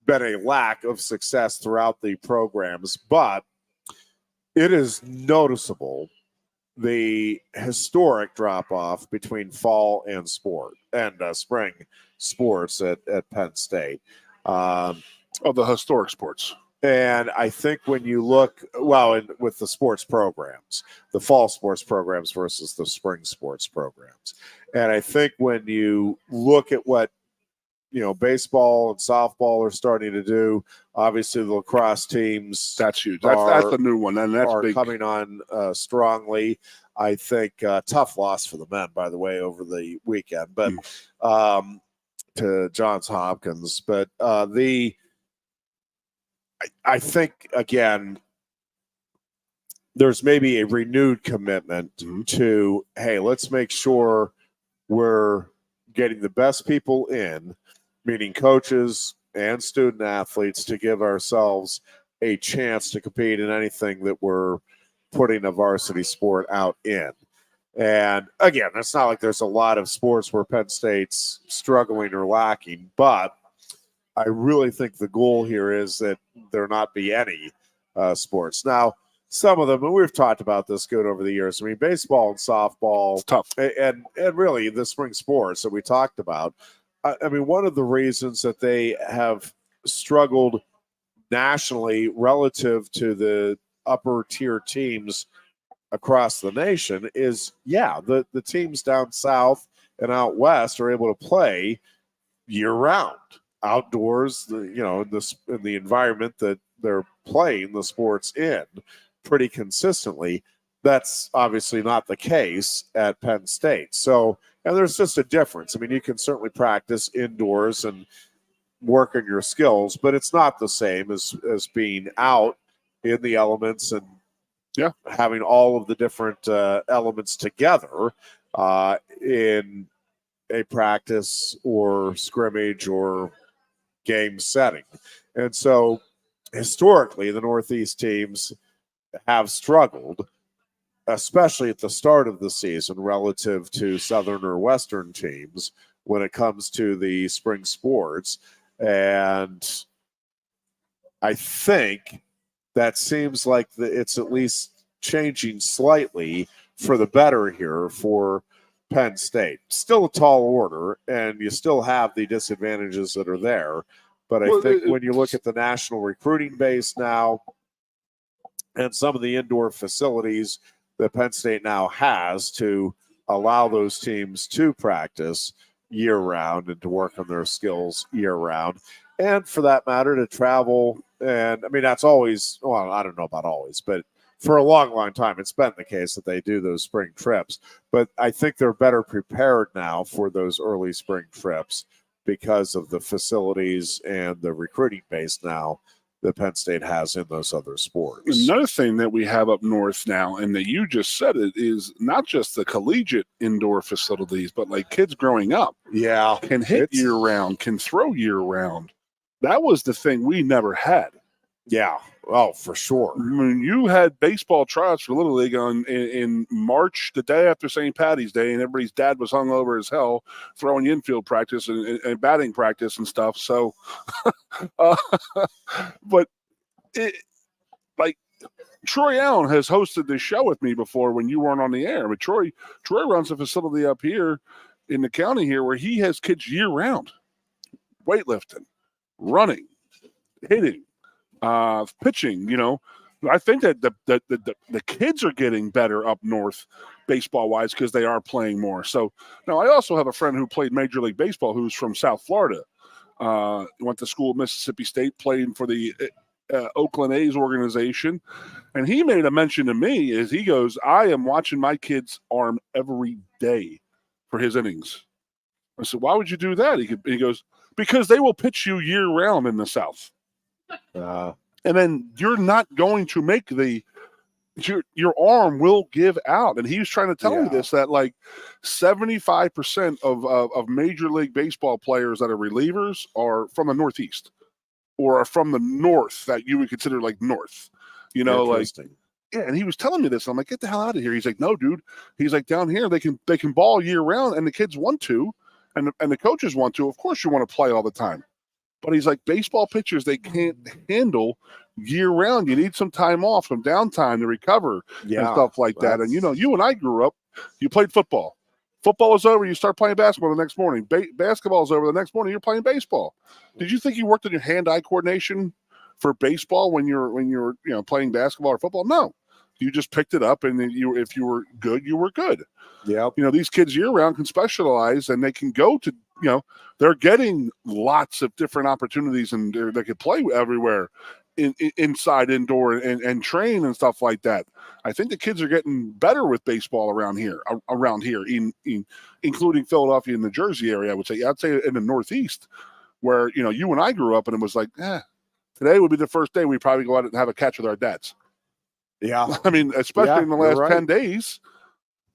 been a lack of success throughout the programs, but it is noticeable the historic drop-off between fall and spring sports at Penn State. Of the historic sports. And I think when you look, with the sports programs, the fall sports programs versus the spring sports programs. And I think when you look at what, baseball and softball are starting to do, obviously the lacrosse teams. That's huge. That's the new one. And that's are big. Coming on strongly. I think tough loss for the men, by the way, over the weekend, but to Johns Hopkins. But I think, again, there's maybe a renewed commitment to, hey, let's make sure we're getting the best people in, meaning coaches and student athletes, to give ourselves a chance to compete in anything that we're putting a varsity sport out in. And again, it's not like there's a lot of sports where Penn State's struggling or lacking, but I really think the goal here is that there not be any sports. Now, some of them, and we've talked about this good over the years. I mean, baseball and softball, it's tough, and really the spring sports that we talked about. I mean, one of the reasons that they have struggled nationally relative to the upper tier teams across the nation is, the teams down south and out west are able to play year round, outdoors, in the environment that they're playing the sports in pretty consistently. That's obviously not the case at Penn State. So, and there's just a difference. I mean, you can certainly practice indoors and work on your skills, but it's not the same as being out in the elements and having all of the different elements together in a practice or scrimmage or game setting. And so historically, the Northeast teams have struggled especially at the start of the season relative to Southern or Western teams when it comes to the spring sports. And I think that seems like it's at least changing slightly for the better here for Penn State. Still a tall order, and you still have the disadvantages that are there. But I think when you look at the national recruiting base now and some of the indoor facilities that Penn State now has to allow those teams to practice year-round and to work on their skills year-round, and for that matter, to travel. And, I mean, that's always – well, I don't know about always, but for a long, long time, it's been the case that they do those spring trips. But I think they're better prepared now for those early spring trips because of the facilities and the recruiting base now that Penn State has in those other sports. Another thing that we have up north now, and that you just said it, is not just the collegiate indoor facilities, but like kids growing up can hit year-round, can throw year-round. That was the thing we never had. Yeah. Oh, for sure. I mean, you had baseball tryouts for Little League in March, the day after St. Patty's Day, and everybody's dad was hungover as hell, throwing infield practice and batting practice and stuff. So, but like Troy Allen has hosted this show with me before when you weren't on the air. But Troy runs a facility up here in the county here where he has kids year round, weightlifting, running, hitting. Pitching, I think that the kids are getting better up north baseball wise because they are playing more. So now I also have a friend who played Major League Baseball who's from South Florida. Went to school at Mississippi State, playing for the Oakland A's organization, and he made a mention to me as he goes, "I am watching my kid's arm every day for his innings." I said, "Why would you do that?" He goes, "Because they will pitch you year round in the South." And then you're not going to make your arm will give out. And he was trying to tell me this, that like 75% of Major League Baseball players that are relievers are from the Northeast or are from the North that you would consider like North, like, yeah. And he was telling me this. I'm like, get the hell out of here. He's like, no, dude. He's like, down here, they can ball year round and the kids want to, and the coaches want to. Of course you want to play all the time. But he's like, baseball pitchers, they can't handle year-round. You need some time off, some downtime to recover and stuff like that. And, you and I grew up, you played football. Football is over, you start playing basketball the next morning. Basketball is over the next morning, you're playing baseball. Did you think you worked on your hand-eye coordination for baseball when you're playing basketball or football? No. You just picked it up, and if you were good, you were good. Yeah. These kids year-round can specialize, and they can go to they're getting lots of different opportunities, and they could play everywhere, inside, indoor, and train and stuff like that. I think the kids are getting better with baseball around here, including Philadelphia and the Jersey area. I'd say in the Northeast, where you and I grew up, and it was like, today would be the first day we probably go out and have a catch with our dads. Yeah, I mean, especially in the last 10 days.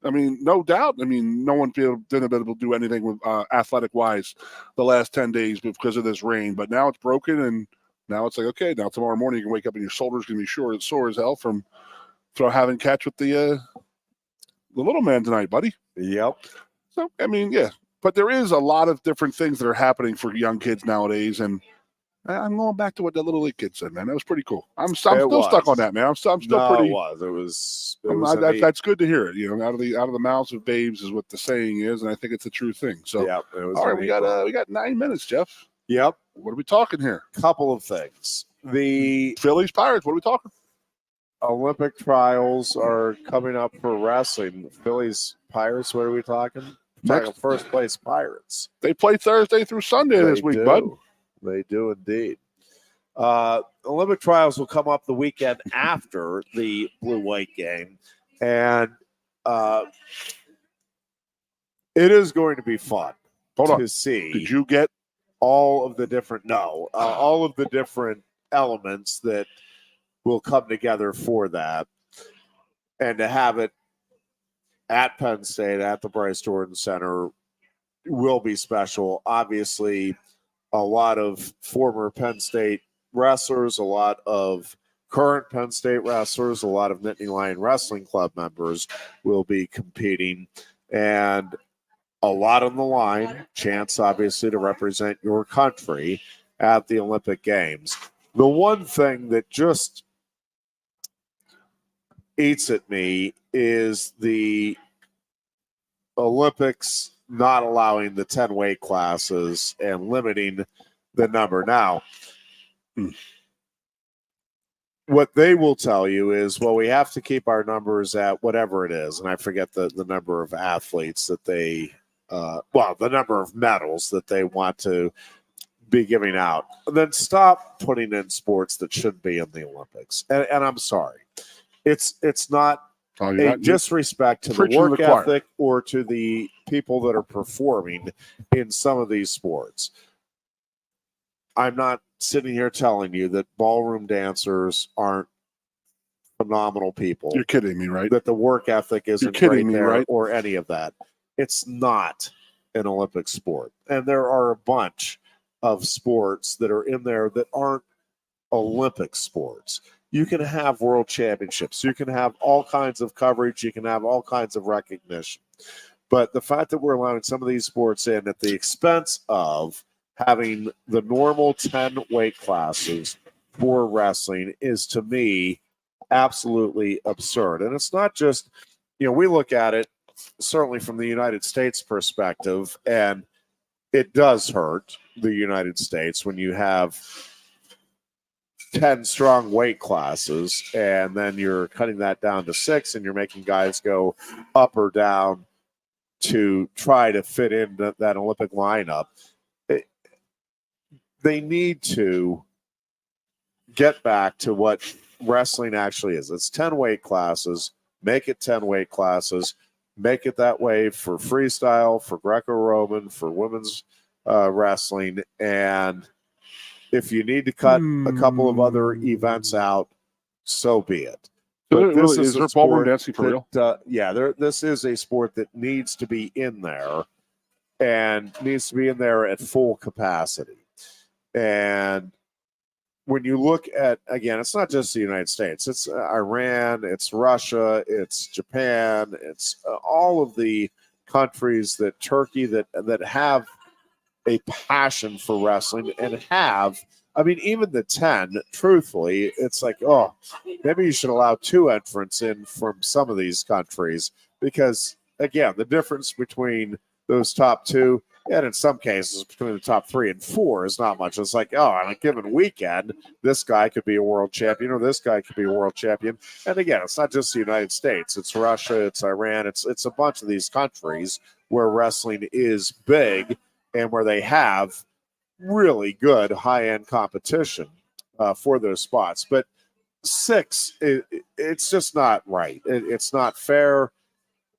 I mean, no doubt. I mean, no one didn't be able to do anything with athletic-wise the last 10 days because of this rain. But now it's broken, and now it's like, okay, now tomorrow morning you can wake up and your shoulder's going to be sore as hell from having catch with the little man tonight, buddy. Yep. So, I mean, yeah. But there is a lot of different things that are happening for young kids nowadays, and I'm going back to what that Little League kid said, man. That was pretty cool. I'm still stuck on that, man. I'm still pretty. It was. That's good to hear it. Out of the mouths of babes is what the saying is, and I think it's a true thing. So, all right, we got 9 minutes, Jeff. Yep. What are we talking here? Couple of things. The Phillies Pirates. What are we talking? Olympic trials are coming up for wrestling. Phillies Pirates. What are we talking? Talking first place Pirates. They play Thursday through Sunday this week, bud. They do indeed. Olympic trials will come up the weekend after the blue-white game, and it is going to be fun to see. Did you get all of the different elements that will come together for that, and to have it at Penn State at the Bryce Jordan Center will be special. Obviously, a lot of former Penn State wrestlers, a lot of current Penn State wrestlers, a lot of Nittany Lion Wrestling Club members will be competing, and a lot on the line. Chance, obviously, to represent your country at the Olympic Games. The one thing that just eats at me is the Olympics not allowing the 10 weight classes and limiting the number. Now, what they will tell you is, well, we have to keep our numbers at whatever it is. And I forget the number of athletes that they, the number of medals that they want to be giving out. And then stop putting in sports that shouldn't be in the Olympics. And I'm sorry. It's not a disrespect to the work ethic or to the people that are performing in some of these sports. I'm not sitting here telling you that ballroom dancers aren't phenomenal people. You're kidding me, right? That the work ethic isn't great there, right? Or any of that. It's not an Olympic sport. And there are a bunch of sports that are in there that aren't Olympic sports. You can have world championships. You can have all kinds of coverage. You can have all kinds of recognition. But the fact that we're allowing some of these sports in at the expense of having the normal 10 weight classes for wrestling is, to me, absolutely absurd. And it's not just, we look at it certainly from the United States perspective, and it does hurt the United States when you have 10 strong weight classes and then you're cutting that down to 6 and you're making guys go up or down to try to fit in that Olympic lineup. They need to get back to what wrestling actually is. It's 10 weight classes. Make it 10 weight classes. Make it that way for freestyle, for Greco-Roman, for women's wrestling. And if you need to cut a couple of other events out, so be it. But this is there ballroom dancing for real? This is a sport that needs to be in there and needs to be in there at full capacity. And when you look at, again, it's not just the United States. It's Iran, it's Russia, it's Japan, it's all of the countries that Turkey that have a passion for wrestling and even the 10, truthfully, it's like, maybe you should allow 2 entrants in from some of these countries because, again, the difference between those top 2 and in some cases between the top 3 and 4 is not much. It's like, on a given weekend, this guy could be a world champion or this guy could be a world champion. And again, it's not just the United States. It's Russia, it's Iran, it's a bunch of these countries where wrestling is big and where they have really good high-end competition for those spots. But 6, it's just not right. It's not fair,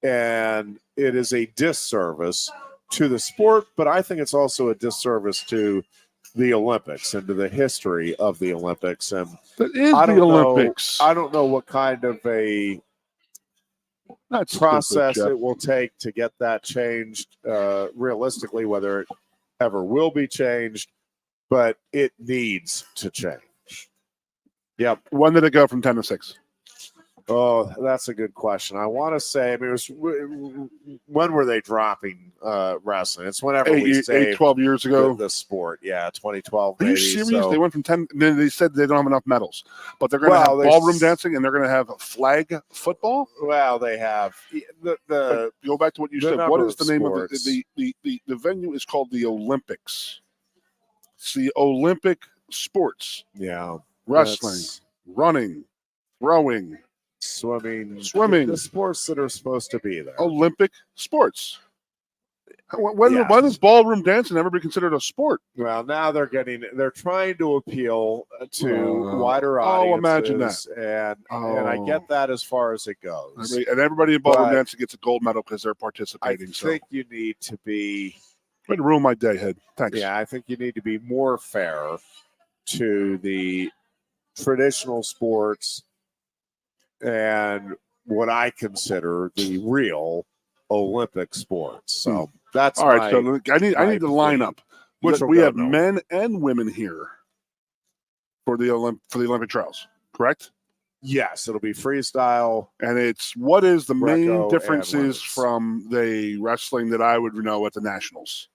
and it is a disservice to the sport, but I think it's also a disservice to the Olympics and to the history of the Olympics. And Olympics. I don't know what kind of a process it will take to get that changed realistically, whether it ever will be changed, but it needs to change. Yep. When did it go from 10 to 6? Oh, that's a good question. I want to say, it was when were they dropping wrestling? It's whenever we saved 12 years ago. The sport, 2012. Are you serious? So, they went from 10. And then they said they don't have enough medals, but they're going to have ballroom dancing and they're going to have flag football. Well, they have the go back to what you said. What is the name of the venue? Is called the Olympics. It's the Olympic sports. Yeah, wrestling, running, rowing. Swimming, the sports that are supposed to be there. Olympic sports. When is ballroom dancing ever be considered a sport? Well, now they're trying to appeal to wider audiences. Oh, imagine that. And I get that as far as it goes. And everybody in ballroom dancing gets a gold medal because they're participating. I think you need to be. Way to ruin my day, Head. Thanks. Yeah, I think you need to be more fair to the traditional sports and what I consider the real Olympic sports. So that's all right. So I need to line up. We have men and women here for the Olympic trials. correct? Yes, it'll be freestyle. And what is the main Greco differences and from the wrestling that I would know at the Nationals?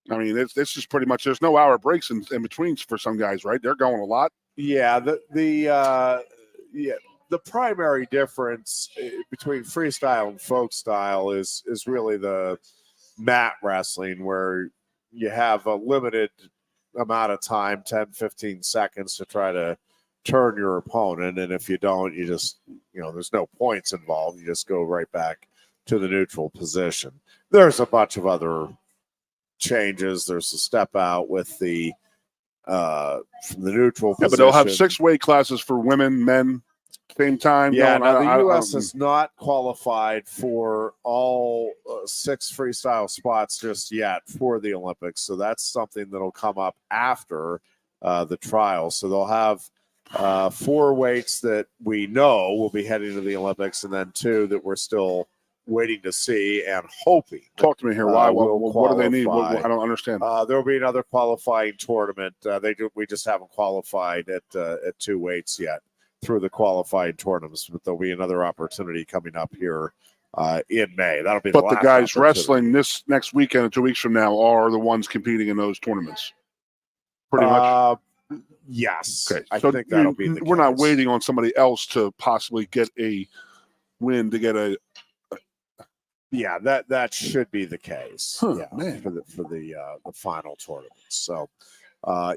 I mean, it's just pretty much, there's no hour breaks in between for some guys, right? They're going a lot. Yeah, the primary difference between freestyle and folk style is really the mat wrestling, where you have a limited amount of time, 10, 15 seconds, to try to turn your opponent. And if you don't, you just, there's no points involved. You just go right back to the neutral position. There's a bunch of other changes. There's a step out with the from the neutral position. But they'll have 6 weight classes for women, men, same time. Yeah, now the U.S. is not qualified for all 6 freestyle spots just yet for the Olympics. So that's something that'll come up after the trials. So they'll have 4 weights that we know will be heading to the Olympics, and then 2 that we're still waiting to see and hoping. Talk to me here. Why? What do they need? I don't understand. There will be another qualifying tournament. We just haven't qualified at 2 weights yet through the qualifying tournaments, but there'll be another opportunity coming up here in May. That'll be. But the guys wrestling this next weekend and 2 weeks from now are the ones competing in those tournaments. Pretty much. Yes. Okay. I so think that'll be the case. We're not waiting on somebody else to possibly get a win to get a. Yeah, that should be the case. Man. For the final tournament. So,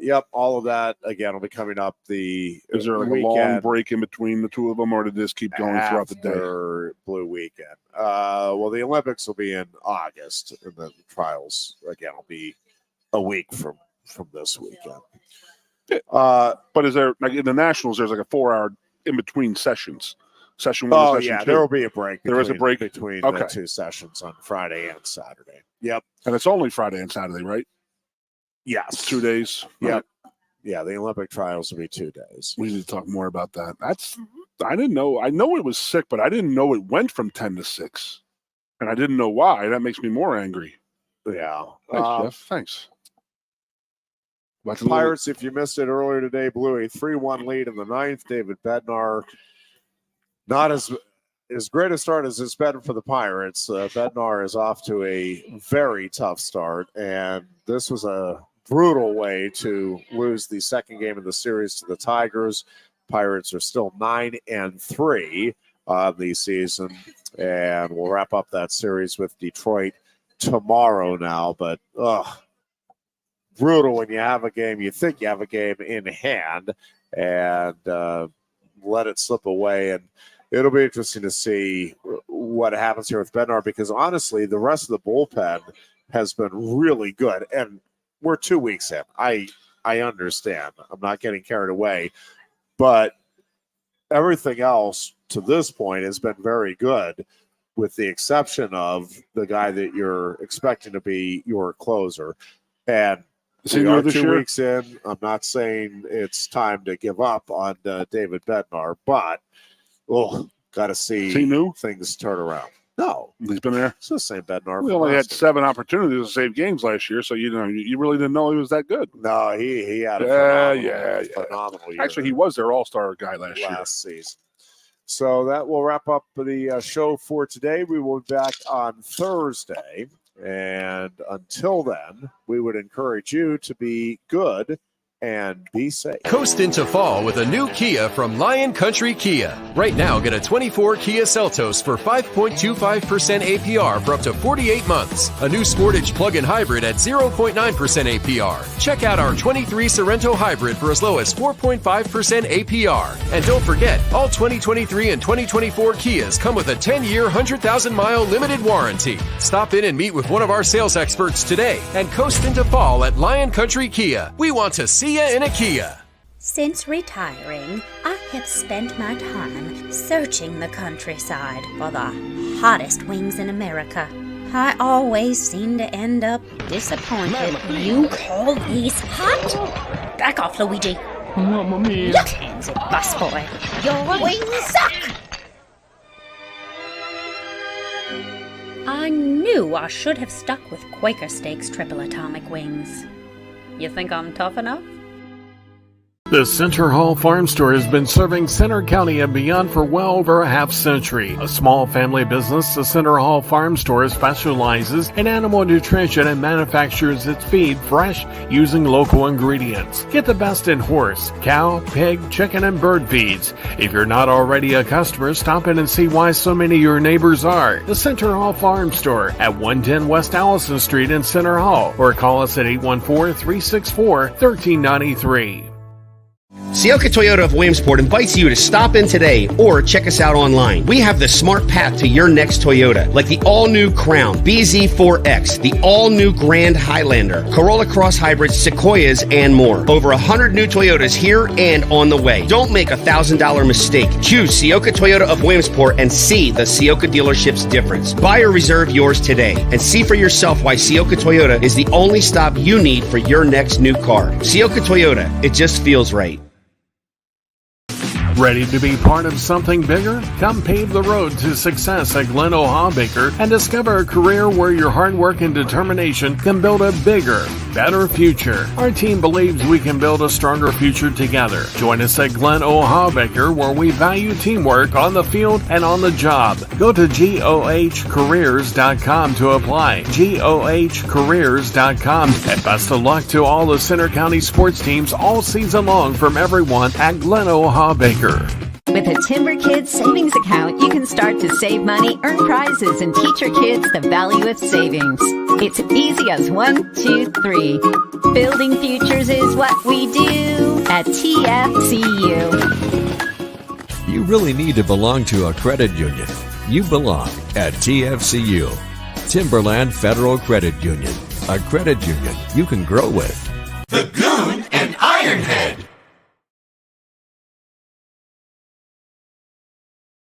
yep, all of that again will be coming up. Is there like a long break in between the 2 of them, or did this keep going throughout the day? Blue Weekend. Well, the Olympics will be in August, and the trials again will be a week from this weekend. But is there, like in the Nationals, there's like a 4-hour in between sessions? Session 1 and session 2. There will be a break. There is a break between the 2 sessions on Friday and Saturday. Yep. And it's only Friday and Saturday, right? Yes. 2 days. Yep. Right. Yeah, the Olympic trials will be 2 days. We need to talk more about that. I didn't know. I know it was sick, but I didn't know it went from 10 to 6. And I didn't know why. That makes me more angry. Yeah. Thanks, Jeff. Thanks. Pirates, if you missed it earlier today, blew a 3-1 lead in the 9th. David Bednar, not as great a start as it's been for the Pirates. Bednar is off to a very tough start, and this was a brutal way to lose the second game of the series to the Tigers. Pirates are still 9-3 on the season, and we'll wrap up that series with Detroit tomorrow now. But brutal when you have a game, you think you have a game in hand, and let it slip away. And it'll be interesting to see what happens here with Bednar, because honestly, the rest of the bullpen has been really good. And we're 2 weeks in. I understand. I'm not getting carried away. But everything else to this point has been very good, with the exception of the guy that you're expecting to be your closer. And we are 2 weeks in. I'm not saying it's time to give up on David Bednar, but got to see things turn around. No, he's been there. It's the same Bednar. We only had 7 opportunities to save games last year, so you really didn't know he was that good. No, he had a phenomenal year. Actually, he was their all-star guy last season. So that will wrap up the show for today. We will be back on Thursday. And until then, we would encourage you to be good and be safe. Coast into fall with a new Kia from Lion Country Kia. Right now, get a 24 Kia Seltos for 5.25% APR for up to 48 months. A new Sportage plug-in hybrid at 0.9% APR. Check out our 23 Sorento hybrid for as low as 4.5% APR. And don't forget, all 2023 and 2024 Kias come with a 10-year, 100,000-mile limited warranty. Stop in and meet with one of our sales experts today and coast into fall at Lion Country Kia. We want to see you in a Kia. Since retiring, I have spent my time searching the countryside for the hottest wings in America. I always seem to end up disappointed. You call these hot? Back off, Luigi. Mamma mia. Look, handsy busboy. Your wings suck. I knew I should have stuck with Quaker Steak's triple atomic wings. You think I'm tough enough? The Center Hall Farm Store has been serving Center County and beyond for well over a half century. A small family business, the Center Hall Farm Store specializes in animal nutrition and manufactures its feed fresh using local ingredients. Get the best in horse, cow, pig, chicken, and bird feeds. If you're not already a customer, stop in and see why so many of your neighbors are. The Center Hall Farm Store at 110 West Allison Street in Center Hall, or call us at 814-364-1393. Sioka Toyota of Williamsport invites you to stop in today or check us out online. We have the smart path to your next Toyota, like the all-new Crown, BZ4X, the all-new Grand Highlander, Corolla Cross Hybrids, Sequoias, and more. Over 100 new Toyotas here and on the way. Don't make a $1,000 mistake. Choose Sioka Toyota of Williamsport and see the Sioka dealership's difference. Buy or reserve yours today and see for yourself why Sioka Toyota is the only stop you need for your next new car. Sioka Toyota, it just feels right. Ready to be part of something bigger? Come pave the road to success at Glen O'Haw-Baker and discover a career where your hard work and determination can build a bigger, better future. Our team believes we can build a stronger future together. Join us at Glen O'Haw-Baker, where we value teamwork on the field and on the job. Go to GOHcareers.com to apply. GOHcareers.com. And best of luck to all the Center County sports teams all season long from everyone at Glen O'Haw-Baker. With a Timber Kids savings account, you can start to save money, earn prizes, and teach your kids the value of savings. It's easy as 1, 2, 3. Building futures is what we do at TFCU. You really need to belong to a credit union. You belong at TFCU, Timberland Federal Credit Union, a credit union you can grow with. The Goon